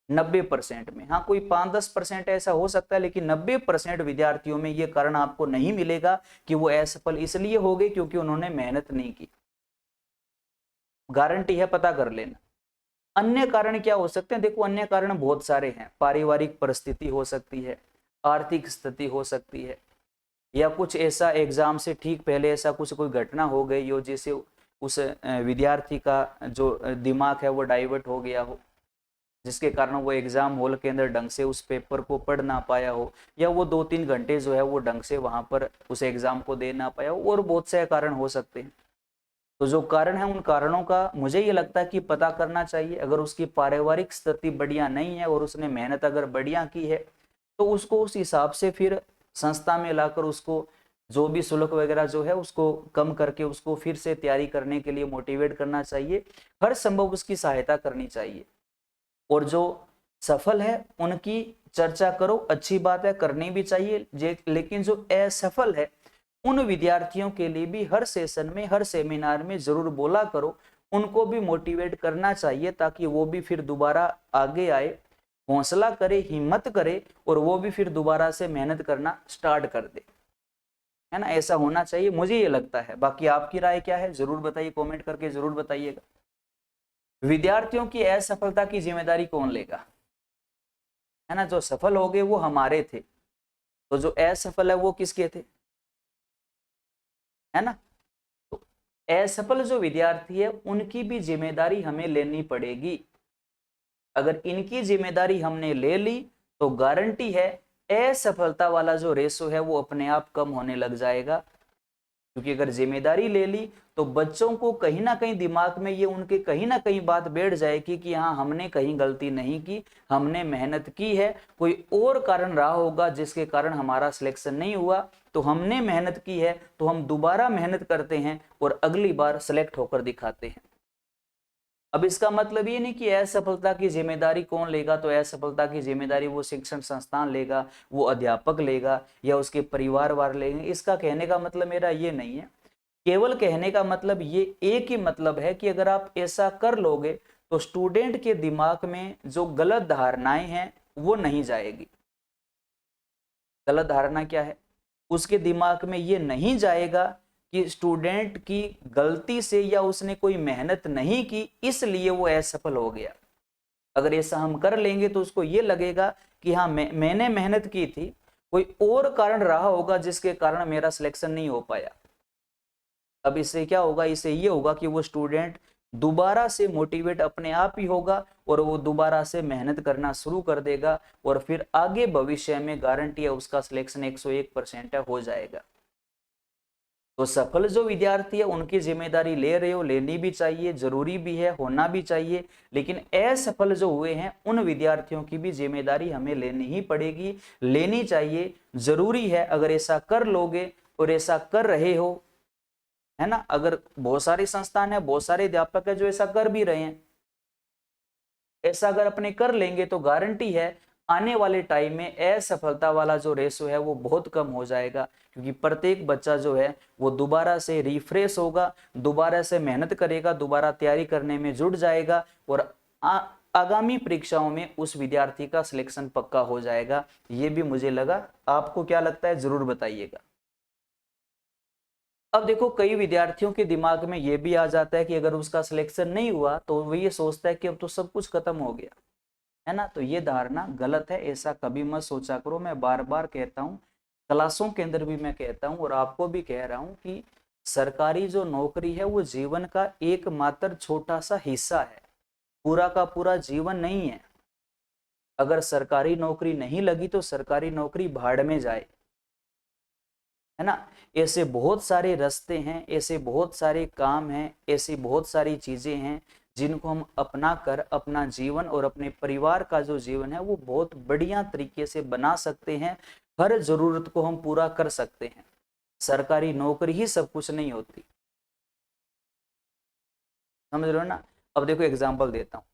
90% में, हाँ कोई 5-10% ऐसा हो सकता है, लेकिन 90% विद्यार्थियों में ये कारण आपको नहीं मिलेगा कि वो असफल इसलिए हो गए क्योंकि उन्होंने मेहनत नहीं की। गारंटी है, पता कर लेना। अन्य कारण क्या हो सकते हैं? देखो अन्य कारण बहुत सारे हैं। पारिवारिक परिस्थिति हो सकती है, आर्थिक स्थिति हो सकती है, या कुछ ऐसा एग्जाम से ठीक पहले ऐसा कुछ कोई घटना हो गई हो जिससे उस विद्यार्थी का जो दिमाग है वो डाइवर्ट हो गया हो, जिसके कारण वो एग्जाम हॉल के अंदर ढंग से उस पेपर को पढ़ ना पाया हो, या वो 2-3 घंटे जो है वो ढंग से वहां पर उस एग्जाम को दे ना पाया हो, और बहुत से कारण हो सकते हैं। तो जो कारण है उन कारणों का मुझे ये लगता है कि पता करना चाहिए। अगर उसकी पारिवारिक स्थिति बढ़िया नहीं है और उसने मेहनत अगर बढ़िया की है तो उसको उस हिसाब से फिर संस्था में लाकर उसको जो भी शुल्क वगैरह जो है उसको कम करके उसको फिर से तैयारी करने के लिए मोटिवेट करना चाहिए, हर संभव उसकी सहायता करनी चाहिए। और जो सफल है उनकी चर्चा करो, अच्छी बात है, करनी भी चाहिए। लेकिन जो असफल है उन विद्यार्थियों के लिए भी हर सेशन में, हर सेमिनार में जरूर बोला करो, उनको भी मोटिवेट करना चाहिए ताकि वो भी फिर दोबारा आगे आए, हौसला करे, हिम्मत करे, और वो भी फिर दोबारा से मेहनत करना स्टार्ट कर दे, है ना। ऐसा होना चाहिए, मुझे ये लगता है। बाकी आपकी राय क्या है जरूर बताइए, कमेंट करके जरूर बताइएगा। विद्यार्थियों की असफलता की जिम्मेदारी कौन लेगा, है ना। जो सफल हो गए वो हमारे थे, तो जो असफल है वो किसके थे? है ना। तो असफल जो विद्यार्थी है उनकी भी जिम्मेदारी हमें लेनी पड़ेगी। अगर इनकी जिम्मेदारी हमने ले ली तो गारंटी है असफलता वाला जो रेशो है वो अपने आप कम होने लग जाएगा। क्योंकि अगर जिम्मेदारी ले ली तो बच्चों को कहीं ना कहीं दिमाग में ये उनके कहीं ना कहीं बात बैठ जाएगी कि हाँ हमने कहीं गलती नहीं की, हमने मेहनत की है, कोई और कारण रहा होगा जिसके कारण हमारा सिलेक्शन नहीं हुआ, तो हमने मेहनत की है तो हम दोबारा मेहनत करते हैं और अगली बार सिलेक्ट होकर दिखाते हैं। अब इसका मतलब ये नहीं कि असफलता की जिम्मेदारी कौन लेगा, तो असफलता की जिम्मेदारी वो शिक्षण संस्थान लेगा, वो अध्यापक लेगा या उसके परिवार वाले लेंगे। इसका कहने का मतलब मेरा ये नहीं है। केवल कहने का मतलब ये एक ही मतलब है कि अगर आप ऐसा कर लोगे तो स्टूडेंट के दिमाग में जो गलत धारणाएं हैं वो नहीं जाएगी। गलत धारणा क्या है? उसके दिमाग में ये नहीं जाएगा कि स्टूडेंट की गलती से या उसने कोई मेहनत नहीं की इसलिए वो असफल हो गया। अगर ऐसा हम कर लेंगे तो उसको ये लगेगा कि हाँ मैंने मेहनत की थी, कोई और कारण रहा होगा जिसके कारण मेरा सिलेक्शन नहीं हो पाया। अब इससे क्या होगा? इससे ये होगा कि वो स्टूडेंट दोबारा से मोटिवेट अपने आप ही होगा और वो दोबारा से मेहनत करना शुरू कर देगा और फिर आगे भविष्य में गारंटी है उसका सिलेक्शन 101% हो जाएगा। तो सफल जो विद्यार्थी है उनकी जिम्मेदारी ले रहे हो, लेनी भी चाहिए, जरूरी भी है, होना भी चाहिए। लेकिन असफल जो हुए हैं उन विद्यार्थियों की भी जिम्मेदारी हमें लेनी ही पड़ेगी, लेनी चाहिए, जरूरी है। अगर ऐसा कर लोगे और ऐसा कर रहे हो, है ना, अगर बहुत सारे संस्थान है, बहुत सारे अध्यापक है जो ऐसा कर भी रहे हैं, ऐसा अगर अपने कर लेंगे तो गारंटी है आने वाले टाइम में असफलता वाला जो रेशो है वो बहुत कम हो जाएगा। क्योंकि प्रत्येक बच्चा जो है वो दोबारा से रिफ्रेश होगा, दोबारा से मेहनत करेगा, दोबारा तैयारी करने में जुट जाएगा और आगामी परीक्षाओं में उस विद्यार्थी का सिलेक्शन पक्का हो जाएगा। ये भी मुझे लगा। आपको क्या लगता है जरूर बताइएगा। अब देखो कई विद्यार्थियों के दिमाग में ये भी आ जाता है कि अगर उसका सिलेक्शन नहीं हुआ तो वो ये सोचता है कि अब तो सब कुछ खत्म हो गया, है ना। तो ये धारणा गलत है, ऐसा कभी मत सोचा करो। मैं बार बार कहता हूँ, क्लासों के अंदर भी मैं कहता हूँ और आपको भी कह रहा हूँ कि सरकारी जो नौकरी है वो जीवन का एकमात्र छोटा सा हिस्सा है, पूरा का पूरा जीवन नहीं है। अगर सरकारी नौकरी नहीं लगी तो सरकारी नौकरी भाड़ में जाए, है ना। ऐसे बहुत सारे रास्ते हैं, ऐसे बहुत सारे काम हैं, ऐसी बहुत सारी चीजें हैं जिनको हम अपना कर अपना जीवन और अपने परिवार का जो जीवन है वो बहुत बढ़िया तरीके से बना सकते हैं। हर जरूरत को हम पूरा कर सकते हैं। सरकारी नौकरी ही सब कुछ नहीं होती, समझ रहे हो ना। अब देखो एग्जाम्पल देता हूँ,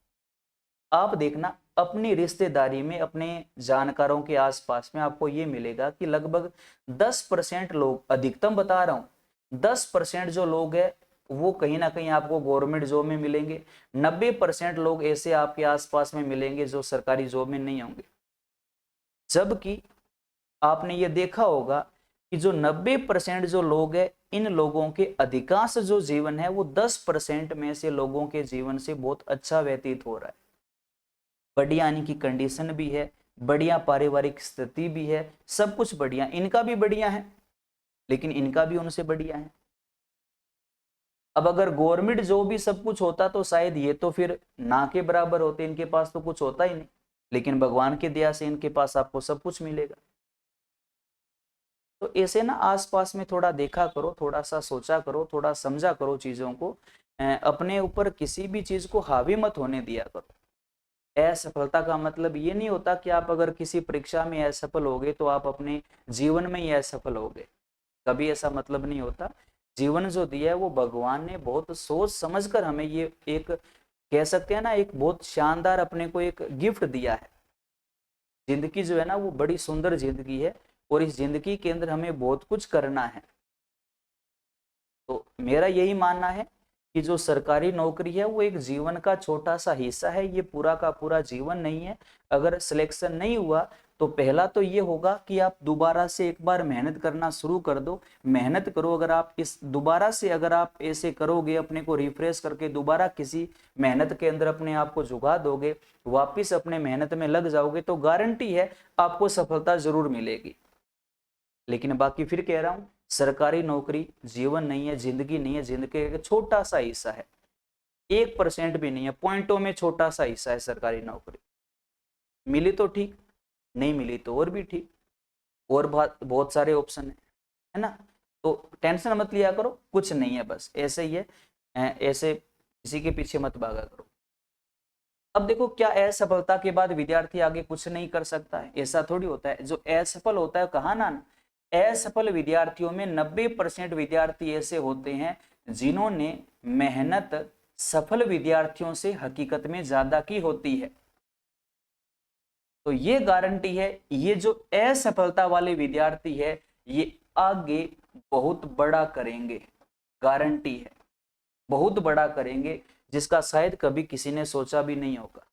आप देखना अपनी रिश्तेदारी में, अपने जानकारों के आसपास में आपको ये मिलेगा कि लगभग 10% लोग, अधिकतम बता रहा हूं, 10% जो लोग हैं वो कहीं ना कहीं आपको गवर्नमेंट जॉब में मिलेंगे। 90% लोग ऐसे आपके आसपास में मिलेंगे जो सरकारी जॉब में नहीं होंगे। जबकि आपने ये देखा होगा कि जो 90% जो लोग हैं, इन लोगों के अधिकांश जो जीवन है वो 10% में से लोगों के जीवन से बहुत अच्छा व्यतीत हो रहा है। बढ़िया यानी कि कंडीशन भी है, बढ़िया पारिवारिक स्थिति भी है, सब कुछ बढ़िया, इनका भी बढ़िया है, लेकिन इनका भी उनसे बढ़िया है। अब अगर गवर्नमेंट जॉब भी सब कुछ होता तो शायद ये तो फिर ना के बराबर होते, इनके पास तो कुछ होता ही नहीं। लेकिन भगवान की दया से इनके पास आपको सब कुछ मिलेगा। तो ऐसे ना आसपास में थोड़ा देखा करो, थोड़ा सा सोचा करो, थोड़ा समझा करो चीजों को। अपने ऊपर किसी भी चीज को हावी मत होने दिया करो। असफलता का मतलब ये नहीं होता कि आप अगर किसी परीक्षा में असफल हो गए तो आप अपने जीवन में ही असफल हो गए, कभी ऐसा मतलब नहीं होता। जीवन जो दिया है वो भगवान ने बहुत सोच समझकर हमें ये एक, कह सकते हैं ना, एक बहुत शानदार अपने को एक गिफ्ट दिया है। जिंदगी जो है ना वो बड़ी सुंदर जिंदगी है और इस जिंदगी के अंदर हमें बहुत कुछ करना है। तो मेरा यही मानना है कि जो सरकारी नौकरी है वो एक जीवन का छोटा सा हिस्सा है, ये पूरा का पूरा जीवन नहीं है। अगर सिलेक्शन नहीं हुआ तो पहला तो ये होगा कि आप दोबारा से एक बार मेहनत करना शुरू कर दो, मेहनत करो। अगर आप इस दोबारा से अगर आप ऐसे करोगे, अपने को रिफ्रेश करके दोबारा किसी मेहनत के अंदर अपने आप को झुका दोगे, वापिस अपने मेहनत में लग जाओगे तो गारंटी है आपको सफलता जरूर मिलेगी। लेकिन बाकी फिर कह रहा हूँ, सरकारी नौकरी जीवन नहीं है, जिंदगी नहीं है, जिंदगी का एक छोटा सा हिस्सा है, 1% भी नहीं है, पॉइंटों में छोटा सा हिस्सा है सरकारी नौकरी। मिली तो ठीक, नहीं मिली तो और भी ठीक, और बहुत सारे ऑप्शन है ना। तो टेंशन मत लिया करो, कुछ नहीं है, बस ऐसे ही है, ऐसे किसी के पीछे मत भागा करो। अब देखो, क्या असफलता के बाद विद्यार्थी आगे कुछ नहीं कर सकता है? ऐसा थोड़ी होता है। जो असफल होता है, कहा ना, असफल विद्यार्थियों में 90% विद्यार्थी ऐसे होते हैं जिन्होंने मेहनत सफल विद्यार्थियों से हकीकत में ज्यादा की होती है। तो ये गारंटी है, ये जो असफलता वाले विद्यार्थी है ये आगे बहुत बड़ा करेंगे, गारंटी है, बहुत बड़ा करेंगे, जिसका शायद कभी किसी ने सोचा भी नहीं होगा,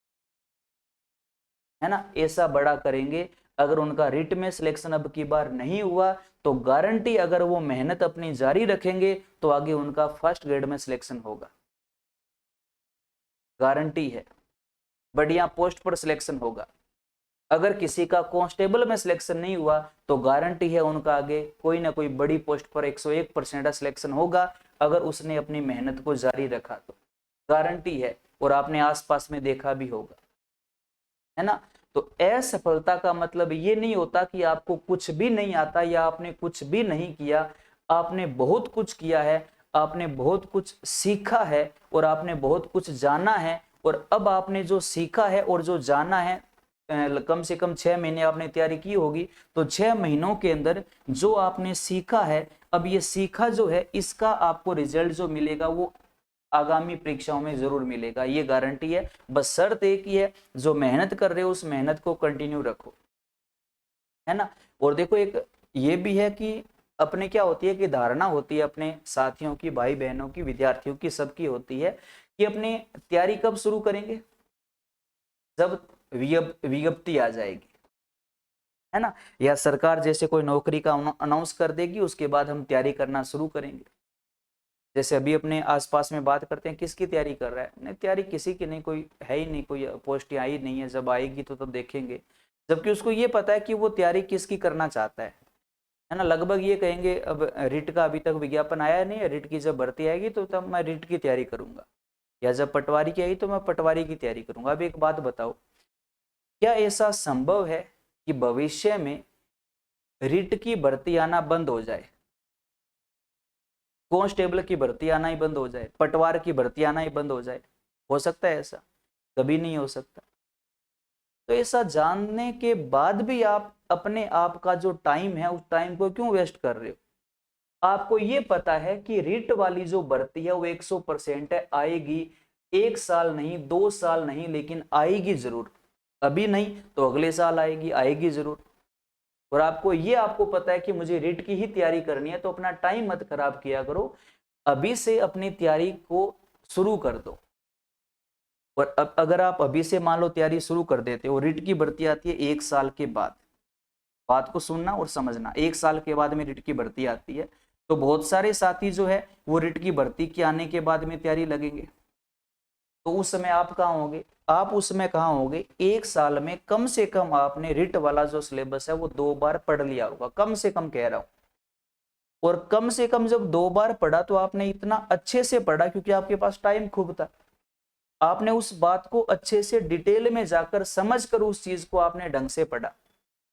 है ना। ऐसा बड़ा करेंगे। अगर उनका रिट में सिलेक्शन अब की बार नहीं हुआ तो गारंटी, अगर वो मेहनत अपनी जारी रखेंगे तो आगे उनका फर्स्ट ग्रेड में सिलेक्शन होगा, गारंटी है, बढ़िया पोस्ट पर सिलेक्शन होगा। अगर किसी का कांस्टेबल में सिलेक्शन नहीं हुआ तो गारंटी है उनका आगे कोई ना कोई बड़ी पोस्ट पर 101% सिलेक्शन होगा, अगर उसने अपनी मेहनत को जारी रखा तो, गारंटी है। और आपने आसपास में देखा भी होगा, है ना। तो असफलता का मतलब ये नहीं होता कि आपको कुछ भी नहीं आता या आपने कुछ भी नहीं किया। आपने बहुत कुछ किया है, आपने बहुत कुछ सीखा है और आपने बहुत कुछ जाना है, और अब आपने जो सीखा है और जो जाना है, कम से कम 6 महीने आपने तैयारी की होगी, तो 6 महीनों के अंदर जो आपने सीखा है, अब ये सीखा जो है इसका आपको रिजल्ट जो मिलेगा वो आगामी परीक्षाओं में जरूर मिलेगा, ये गारंटी है। बस शर्त एक ही है, जो मेहनत कर रहे हो उस मेहनत को कंटिन्यू रखो, है ना। और देखो, एक ये भी है कि अपने क्या होती है कि धारणा होती है अपने साथियों की, भाई बहनों की, विद्यार्थियों की, सबकी होती है कि अपने तैयारी कब शुरू करेंगे, जब विज्ञप्ति आ जाएगी, है ना, या सरकार जैसे कोई नौकरी का अनाउंस कर देगी, उसके बाद हम तैयारी करना शुरू करेंगे। जैसे अभी अपने आसपास में बात करते हैं, किसकी तैयारी कर रहा है? नहीं, तैयारी किसी की नहीं, कोई है ही नहीं, कोई पोस्ट आई नहीं है, जब आएगी तो तब देखेंगे। जबकि उसको ये पता है कि वो तैयारी किसकी करना चाहता है ना। लगभग ये कहेंगे, अब रिट का अभी तक विज्ञापन आया नहीं है, रिट की जब भर्ती आएगी तो तब मैं रिट की तैयारी करूंगा, या जब पटवारी की आई तो मैं पटवारी की तैयारी करूंगा। अब एक बात बताओ, क्या ऐसा संभव है कि भविष्य में रिट की भर्ती आना बंद हो जाए, कांस्टेबल की भर्ती आना ही बंद हो जाए, पटवार की भर्ती आना ही बंद हो जाए? हो सकता है ऐसा? कभी नहीं हो सकता। तो ऐसा जानने के बाद भी आप अपने आप का जो टाइम है उस टाइम को क्यों वेस्ट कर रहे हो? आपको ये पता है कि रिट वाली जो भर्ती है वो 100% है, आएगी, 1 साल नहीं, 2 साल नहीं, लेकिन आएगी जरूर। अभी नहीं तो अगले साल आएगी, आएगी जरूर। और आपको पता है कि मुझे रिट की ही तैयारी करनी है, तो अपना टाइम मत खराब किया करो, अभी से अपनी तैयारी को शुरू कर दो। और अब अगर आप अभी से मान लो तैयारी शुरू कर देते हो, रिट की भर्ती आती है 1 साल के बाद, बात को सुनना और समझना, 1 साल के बाद में रिट की भर्ती आती है, तो बहुत सारे साथी जो है वो रिट की भर्ती के आने के बाद में तैयारी लगेंगे। तो उस समय आप कहाँ होंगे? आप उस समय कहाँ होंगे? 1 साल में कम से कम आपने रिट वाला जो सिलेबस है वो 2 बार पढ़ लिया होगा, कम से कम कह रहा हूं। और कम से कम जब 2 बार पढ़ा तो आपने इतना अच्छे से पढ़ा क्योंकि आपके पास टाइम खूब था, आपने उस बात को अच्छे से डिटेल में जाकर समझ कर उस चीज को आपने ढंग से पढ़ा,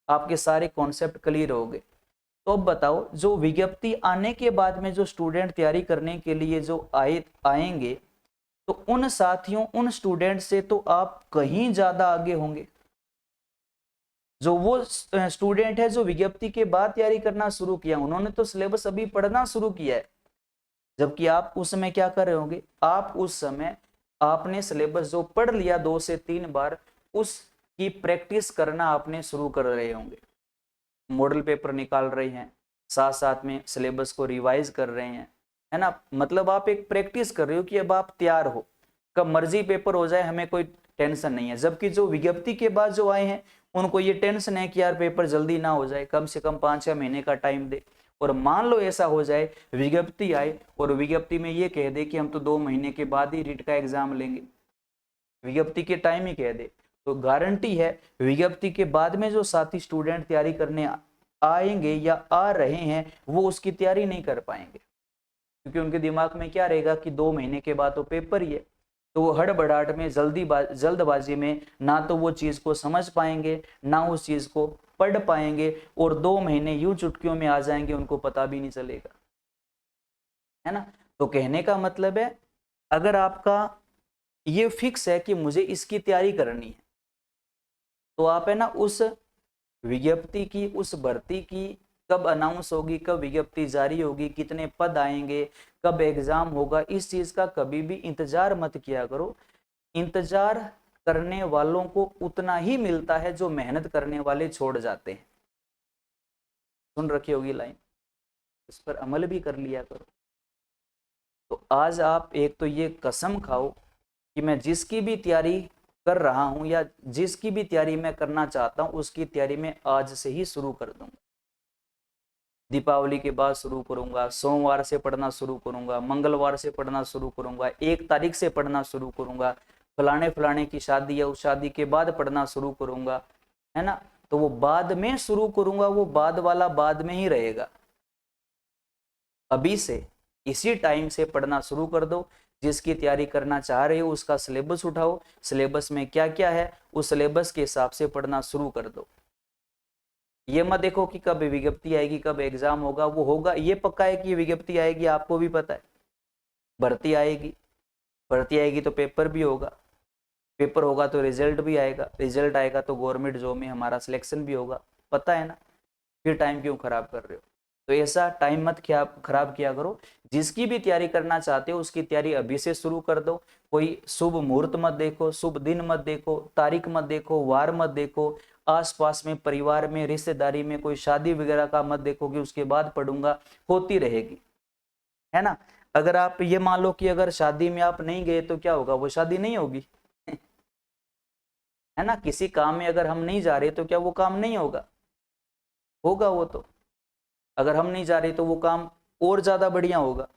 आपके सारे कॉन्सेप्ट क्लियर हो गए। तो अब बताओ, जो विज्ञप्ति आने के बाद में जो स्टूडेंट तैयारी करने के लिए जो आएंगे, तो उन साथियों, उन स्टूडेंट से तो आप कहीं ज्यादा आगे होंगे। जो वो स्टूडेंट है जो विज्ञप्ति के बाद तैयारी करना शुरू किया, उन्होंने तो सिलेबस अभी पढ़ना शुरू किया है, जबकि आप उस समय क्या कर रहे होंगे? आप उस समय आपने सिलेबस जो पढ़ लिया 2 से 3 बार, उसकी प्रैक्टिस करना आपने शुरू कर रहे होंगे, मॉडल पेपर निकाल रहे हैं, साथ साथ में सिलेबस को रिवाइज कर रहे हैं, है ना। मतलब आप एक प्रैक्टिस कर रहे हो कि अब आप तैयार हो, कब मर्जी पेपर हो जाए हमें कोई टेंशन नहीं है। जबकि जो विज्ञप्ति के बाद जो आए हैं उनको ये टेंशन है कि यार पेपर जल्दी ना हो जाए, कम से कम 5-6 महीने का टाइम दे। और मान लो ऐसा हो जाए, विज्ञप्ति आए और विज्ञप्ति में ये कह दे कि हम तो 2 महीने के बाद ही रिट का एग्जाम लेंगे, विज्ञप्ति के टाइम ही कह दे, तो गारंटी है विज्ञप्ति के बाद में जो साथी स्टूडेंट तैयारी करने आएंगे या आ रहे हैं वो उसकी तैयारी नहीं कर पाएंगे, क्योंकि उनके दिमाग में क्या रहेगा कि 2 महीने के बाद तो पेपर ही है। तो वो हड़बड़ाहट में जल्दबाजी में ना तो वो चीज को समझ पाएंगे, ना उस चीज को पढ़ पाएंगे, और 2 महीने यूं चुटकियों में आ जाएंगे, उनको पता भी नहीं चलेगा, है ना। तो कहने का मतलब है, अगर आपका ये फिक्स है कि मुझे इसकी तैयारी करनी है, तो आप है ना उस विज्ञप्ति की, उस भर्ती की, कब अनाउंस होगी, कब विज्ञप्ति जारी होगी, कितने पद आएंगे, कब एग्जाम होगा, इस चीज का कभी भी इंतजार मत किया करो। इंतजार करने वालों को उतना ही मिलता है जो मेहनत करने वाले छोड़ जाते हैं। सुन रखी होगी लाइन, इस पर अमल भी कर लिया करो। तो आज आप एक तो ये कसम खाओ कि मैं जिसकी भी तैयारी कर रहा हूं या जिसकी भी तैयारी मैं करना चाहता हूं उसकी तैयारी मैं आज से ही शुरू कर दूंगा। दीपावली के बाद शुरू करूंगा, सोमवार से पढ़ना शुरू करूंगा, मंगलवार से पढ़ना शुरू करूंगा, 1 तारीख से पढ़ना शुरू करूंगा, फलाने फलाने की शादी है उस शादी के बाद पढ़ना शुरू करूंगा, है ना। तो वो बाद में शुरू करूंगा, वो बाद वाला बाद में ही रहेगा। अभी से इसी टाइम से पढ़ना शुरू कर दो। जिसकी तैयारी करना चाह रहे हो उसका सिलेबस उठाओ, सिलेबस में क्या क्या है उस सिलेबस के हिसाब से पढ़ना शुरू कर दो। ये मत देखो कि कब विज्ञप्ति आएगी, कब एग्जाम होगा, वो होगा, ये पक्का है कि ये विज्ञप्ति आएगी, आपको भी पता है। भर्ती आएगी, भर्ती आएगी तो पेपर भी होगा, पेपर होगा तो रिजल्ट भी आएगा, रिजल्ट आएगा तो गवर्नमेंट जॉब में हमारा सिलेक्शन भी होगा, पता है ना। फिर टाइम क्यों खराब कर रहे हो। तो ऐसा टाइम मत खराब किया करो। जिसकी भी तैयारी करना चाहते हो उसकी तैयारी अभी से शुरू कर दो। कोई शुभ मुहूर्त मत देखो, शुभ दिन मत देखो, तारीख मत देखो, वार मत देखो, आसपास में परिवार में रिश्तेदारी में कोई शादी वगैरह का मत देखो कि उसके बाद पढ़ूंगा, होती रहेगी, है ना। अगर आप ये मान लो कि अगर शादी में आप नहीं गए तो क्या होगा, वो शादी नहीं होगी है ना। किसी काम में अगर हम नहीं जा रहे तो क्या वो काम नहीं होगा, होगा वो तो। अगर हम नहीं जा रहे तो वो काम और ज्यादा बढ़िया होगा,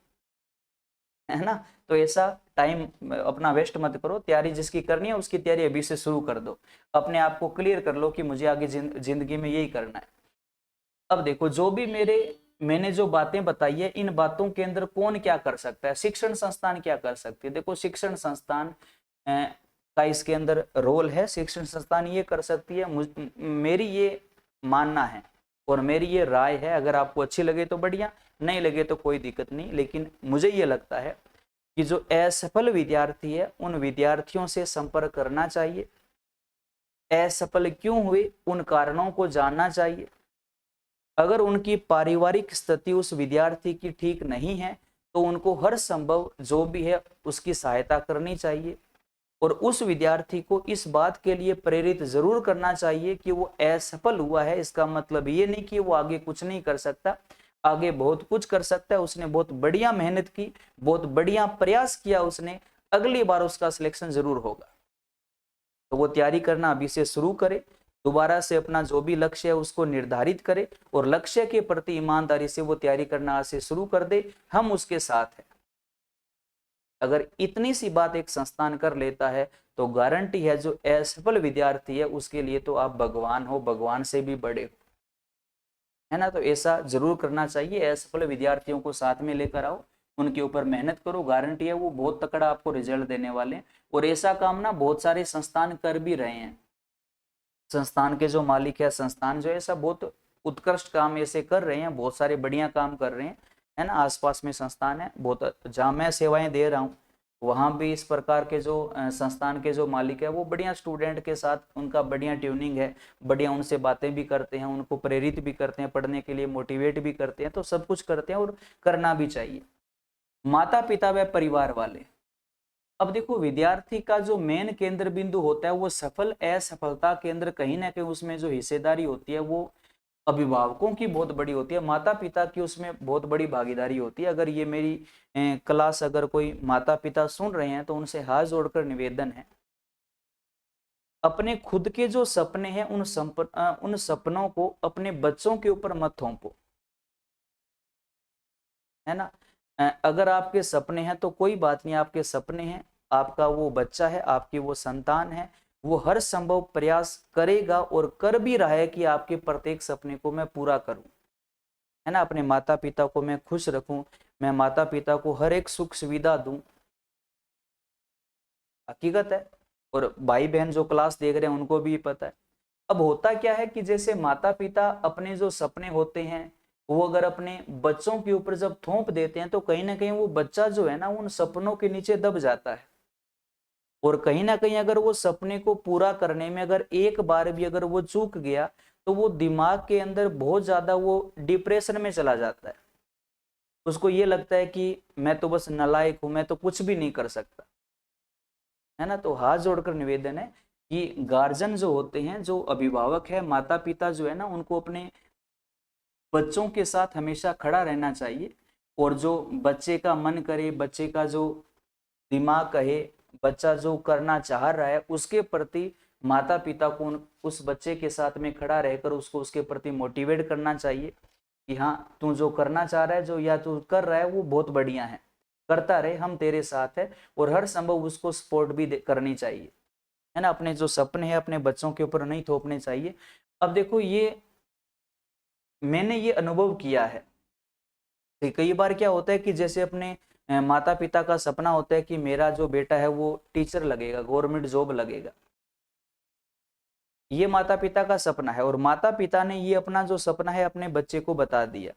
है ना। तो ऐसा टाइम अपना वेस्ट मत करो। तैयारी जिसकी करनी है उसकी तैयारी अभी से शुरू कर दो। अपने आप को क्लियर कर लो कि मुझे आगे जिंदगी में यही करना है। अब देखो, जो भी मैंने जो बातें बताई है, इन बातों के अंदर कौन क्या कर सकता है, शिक्षण संस्थान क्या कर सकती है। देखो, शिक्षण संस्थान का इसके अंदर रोल है। शिक्षण संस्थान ये कर सकती है, मेरी ये मानना है और मेरी ये राय है। अगर आपको अच्छी लगे तो बढ़िया, नहीं लगे तो कोई दिक्कत नहीं। लेकिन मुझे ये लगता है कि जो असफल विद्यार्थी है उन विद्यार्थियों से संपर्क करना चाहिए। असफल क्यों हुए उन कारणों को जानना चाहिए। अगर उनकी पारिवारिक स्थिति उस विद्यार्थी की ठीक नहीं है तो उनको हर संभव जो भी है उसकी सहायता करनी चाहिए। और उस विद्यार्थी को इस बात के लिए प्रेरित जरूर करना चाहिए कि वो असफल हुआ है, इसका मतलब ये नहीं कि वो आगे कुछ नहीं कर सकता। आगे बहुत कुछ कर सकता है। उसने बहुत बढ़िया मेहनत की, बहुत बढ़िया प्रयास किया उसने, अगली बार उसका सिलेक्शन जरूर होगा। तो वो तैयारी करना अभी से शुरू करे। दोबारा से अपना जो भी लक्ष्य है उसको निर्धारित करे और लक्ष्य के प्रति ईमानदारी से वो तैयारी करना आज से शुरू कर दे। हम उसके साथ हैं। अगर इतनी सी बात एक संस्थान कर लेता है तो गारंटी है जो असफल विद्यार्थी है उसके लिए तो आप भगवान हो, भगवान से भी बड़े हो, है ना। तो ऐसा जरूर करना चाहिए। असफल विद्यार्थियों को साथ में लेकर आओ, उनके ऊपर मेहनत करो। गारंटी है वो बहुत तकड़ा आपको रिजल्ट देने वाले हैं। और ऐसा काम ना बहुत सारे संस्थान कर भी रहे हैं। संस्थान के जो मालिक है, संस्थान जो है, ऐसा बहुत उत्कृष्ट काम ऐसे कर रहे हैं, बहुत सारे बढ़िया काम कर रहे हैं, है ना। आसपास में संस्थान है बहुत, जहाँ मैं सेवाएं दे रहा हूँ वहाँ भी इस प्रकार के जो संस्थान के जो मालिक है वो बढ़िया स्टूडेंट के साथ उनका बढ़िया ट्यूनिंग है, बढ़िया उनसे बातें भी करते हैं, उनको प्रेरित भी करते हैं, पढ़ने के लिए मोटिवेट भी करते हैं। तो सब कुछ करते हैं और करना भी चाहिए। माता पिता व परिवार वाले, अब देखो, विद्यार्थी का जो मेन केंद्र बिंदु होता है वो सफल असफलता केंद्र कहीं ना कहीं उसमें जो हिस्सेदारी होती है वो अभिभावकों की बहुत बड़ी होती है, माता पिता की उसमें बहुत बड़ी भागीदारी होती है। अगर ये मेरी क्लास अगर कोई माता पिता सुन रहे हैं तो उनसे हाथ जोड़कर निवेदन है, अपने खुद के जो सपने हैं उन सपनों को अपने बच्चों के ऊपर मत थोपो, है ना। अगर आपके सपने हैं तो कोई बात नहीं, आपके सपने हैं, आपका वो बच्चा है, आपकी वो संतान है, वो हर संभव प्रयास करेगा और कर भी रहा है कि आपके प्रत्येक सपने को मैं पूरा करूं, है ना। अपने माता पिता को मैं खुश रखूं, मैं माता पिता को हर एक सुख सुविधा दूं, हकीकत है। और भाई बहन जो क्लास देख रहे हैं उनको भी पता है। अब होता क्या है कि जैसे माता पिता अपने जो सपने होते हैं वो अगर अपने बच्चों के ऊपर जब थोप देते हैं तो कहीं ना कहीं वो बच्चा जो है ना उन सपनों के नीचे दब जाता है। और कहीं ना कहीं अगर वो सपने को पूरा करने में अगर एक बार भी अगर वो चूक गया तो वो दिमाग के अंदर बहुत ज्यादा वो डिप्रेशन में चला जाता है। उसको ये लगता है कि मैं तो बस नालायक हूं, मैं तो कुछ भी नहीं कर सकता, है ना। तो हाथ जोड़कर निवेदन है कि गार्जियन जो होते हैं, जो अभिभावक है, माता पिता जो है ना, उनको अपने बच्चों के साथ हमेशा खड़ा रहना चाहिए। और जो बच्चे का मन करे, बच्चे का जो दिमाग कहे, बच्चा जो करना चाह रहा है उसके प्रति माता पिता को उस बच्चे के साथ में खड़ा रहकर उसको उसके प्रति मोटिवेट करना चाहिए कि हाँ तू जो करना चाह रहा है, जो या तू कर रहा है वो बहुत बढ़िया है, करता रहे, हम तेरे साथ है। और हर संभव उसको सपोर्ट भी करनी चाहिए, है ना। अपने जो सपने हैं अपने बच्चों के ऊपर नहीं थोपने चाहिए। अब देखो ये मैंने ये अनुभव किया है कि कई बार क्या होता है कि जैसे अपने माता पिता का सपना होता है कि मेरा जो बेटा है वो टीचर लगेगा, गवर्नमेंट जॉब लगेगा, ये माता पिता का सपना है। और माता पिता ने ये अपना जो सपना है अपने बच्चे को बता दिया,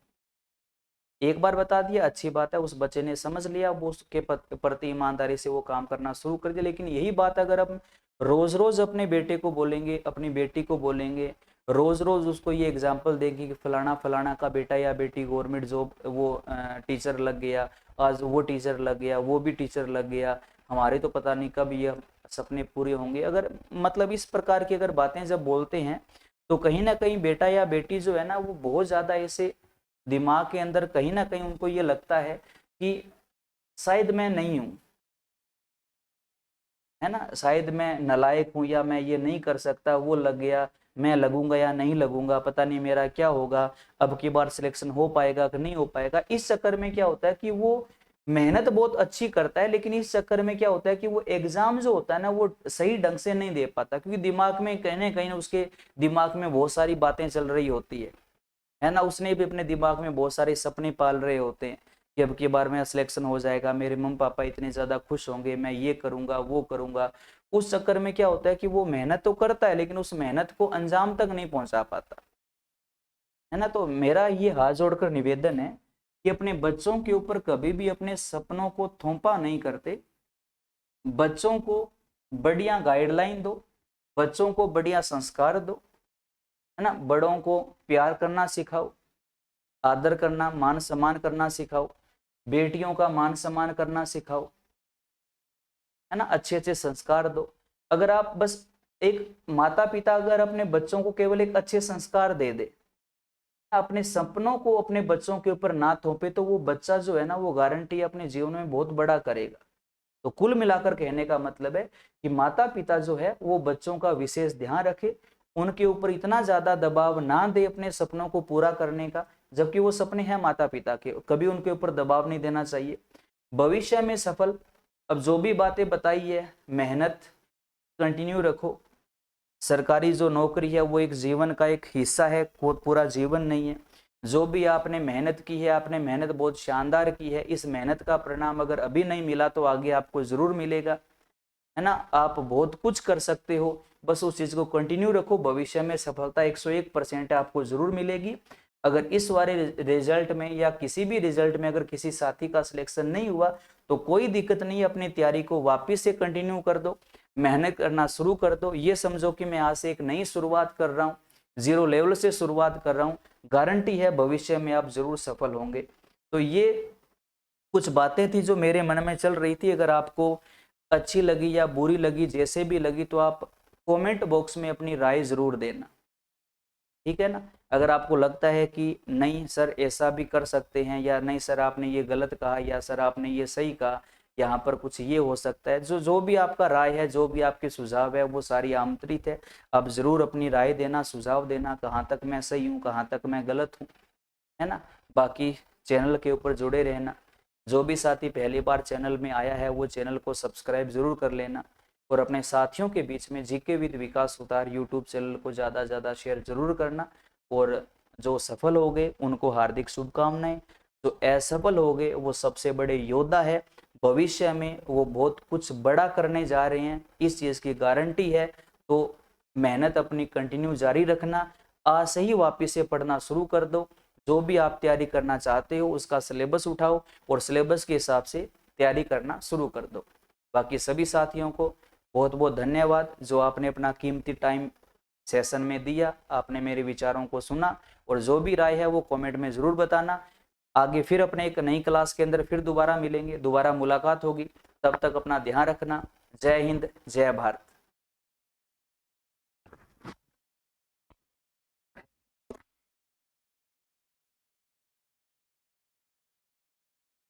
एक बार बता दिया, अच्छी बात है, उस बच्चे ने समझ लिया, वो उसके प्रति ईमानदारी से वो काम करना शुरू कर दिया। लेकिन यही बात अगर हम रोज रोज अपने बेटे को बोलेंगे, अपनी बेटी को बोलेंगे, रोज रोज उसको ये एग्जाम्पल देंगे कि फलाना फलाना का बेटा या बेटी गवर्नमेंट जॉब वो टीचर लग गया, आज वो टीचर लग गया, वो भी टीचर लग गया, हमारे तो पता नहीं कब ये सपने पूरे होंगे, अगर मतलब इस प्रकार की अगर बातें जब बोलते हैं तो कहीं ना कहीं बेटा या बेटी जो है ना वो बहुत ज्यादा ऐसे दिमाग के अंदर कहीं ना कहीं उनको ये लगता है कि शायद मैं नहीं हूं, है ना, शायद मैं नालायक हूं या मैं ये नहीं कर सकता, वो लग गया, मैं लगूंगा या नहीं लगूंगा, पता नहीं मेरा क्या होगा, अब की बार सिलेक्शन हो पाएगा कि नहीं हो पाएगा। इस चक्कर में क्या होता है कि वो मेहनत बहुत अच्छी करता है, लेकिन इस चक्कर में क्या होता है कि वो एग्जाम जो होता है ना वो सही ढंग से नहीं दे पाता, क्योंकि दिमाग में कहीं ना कहीं उसके दिमाग में बहुत सारी बातें चल रही होती है ना। उसने भी अपने दिमाग में बहुत सारे सपने पाल रहे होते हैं कि अब की बार मेरा सिलेक्शन हो जाएगा, मेरे मम्मी पापा इतने ज्यादा खुश होंगे, मैं ये करूंगा वो करूंगा। उस चक्कर में क्या होता है कि वो मेहनत तो करता है लेकिन उस मेहनत को अंजाम तक नहीं पहुंचा पाता, है ना। तो मेरा ये हाथ जोड़कर निवेदन है कि अपने बच्चों के ऊपर कभी भी अपने सपनों को थोपा नहीं करते, बच्चों को बढ़िया गाइडलाइन दो, बच्चों को बढ़िया संस्कार दो, है ना। बड़ों को प्यार करना सिखाओ, आदर करना, मान सम्मान करना सिखाओ, बेटियों का मान सम्मान करना सिखाओ, है ना। अच्छे अच्छे संस्कार दो। अगर आप बस एक माता पिता अगर अपने बच्चों को केवल एक अच्छे संस्कार दे दे, अपने सपनों को अपने बच्चों के ऊपर ना थोपे, तो वो बच्चा जो है ना वो गारंटी अपने जीवन में बहुत बड़ा करेगा। तो कुल मिलाकर कहने का मतलब है कि माता पिता जो है वो बच्चों का विशेष ध्यान रखे, उनके ऊपर इतना ज्यादा दबाव ना दे अपने सपनों को पूरा करने का, जबकि वो सपने हैं माता पिता के, कभी उनके ऊपर दबाव नहीं देना चाहिए। भविष्य में सफल, अब जो भी बातें बताई है, मेहनत कंटिन्यू रखो। सरकारी जो नौकरी है वो एक जीवन का एक हिस्सा है, पूरा जीवन नहीं है। जो भी आपने मेहनत की है, आपने मेहनत बहुत शानदार की है, इस मेहनत का परिणाम अगर अभी नहीं मिला तो आगे आपको जरूर मिलेगा, है ना। आप बहुत कुछ कर सकते हो, बस उस चीज को कंटिन्यू रखो, भविष्य में सफलता 101% आपको जरूर मिलेगी। अगर इस वाले रिजल्ट में या किसी भी रिजल्ट में अगर किसी साथी का सिलेक्शन नहीं हुआ तो कोई दिक्कत नहीं, अपनी तैयारी को वापस से कंटिन्यू कर दो, मेहनत करना शुरू कर दो। ये समझो कि मैं आज से एक नई शुरुआत कर रहा हूँ, जीरो लेवल से शुरुआत कर रहा हूँ, गारंटी है भविष्य में आप जरूर सफल होंगे। तो ये कुछ बातें थी जो मेरे मन में चल रही थी। अगर आपको अच्छी लगी या बुरी लगी, जैसे भी लगी, तो आप कमेंट बॉक्स में अपनी राय जरूर देना, ठीक है ना। अगर आपको लगता है कि नहीं सर ऐसा भी कर सकते हैं, या नहीं सर आपने ये गलत कहा, या सर आपने ये सही कहा, यहाँ पर कुछ ये हो सकता है, जो जो भी आपका राय है, जो भी आपके सुझाव है, वो सारी आमंत्रित है। आप जरूर अपनी राय देना, सुझाव देना, कहाँ तक मैं सही हूँ, कहाँ तक मैं गलत हूँ, है ना। बाकी चैनल के ऊपर जुड़े रहना। जो भी साथी पहली बार चैनल में आया है वो चैनल को सब्सक्राइब जरूर कर लेना। और अपने साथियों के बीच में GK with Vikas Sutar YouTube channel को ज़्यादा ज़्यादा शेयर जरूर करना। और जो सफल हो गए उनको हार्दिक शुभकामनाएं, जो असफल हो गए वो सबसे बड़े योद्धा है, भविष्य में वो बहुत कुछ बड़ा करने जा रहे हैं, इस चीज़ की गारंटी है। तो मेहनत अपनी कंटिन्यू जारी रखना, आज से ही वापिस से पढ़ना शुरू कर दो, जो भी आप तैयारी करना चाहते हो उसका सिलेबस उठाओ और सिलेबस के हिसाब से तैयारी करना शुरू कर दो। बाकी सभी साथियों को बहुत बहुत धन्यवाद जो आपने अपना कीमती टाइम सेशन में दिया, आपने मेरे विचारों को सुना, और जो भी राय है वो कमेंट में ज़रूर बताना। आगे फिर अपने एक नई क्लास के अंदर फिर दोबारा मिलेंगे, दोबारा मुलाकात होगी, तब तक अपना ध्यान रखना। जय हिंद, जय भारत।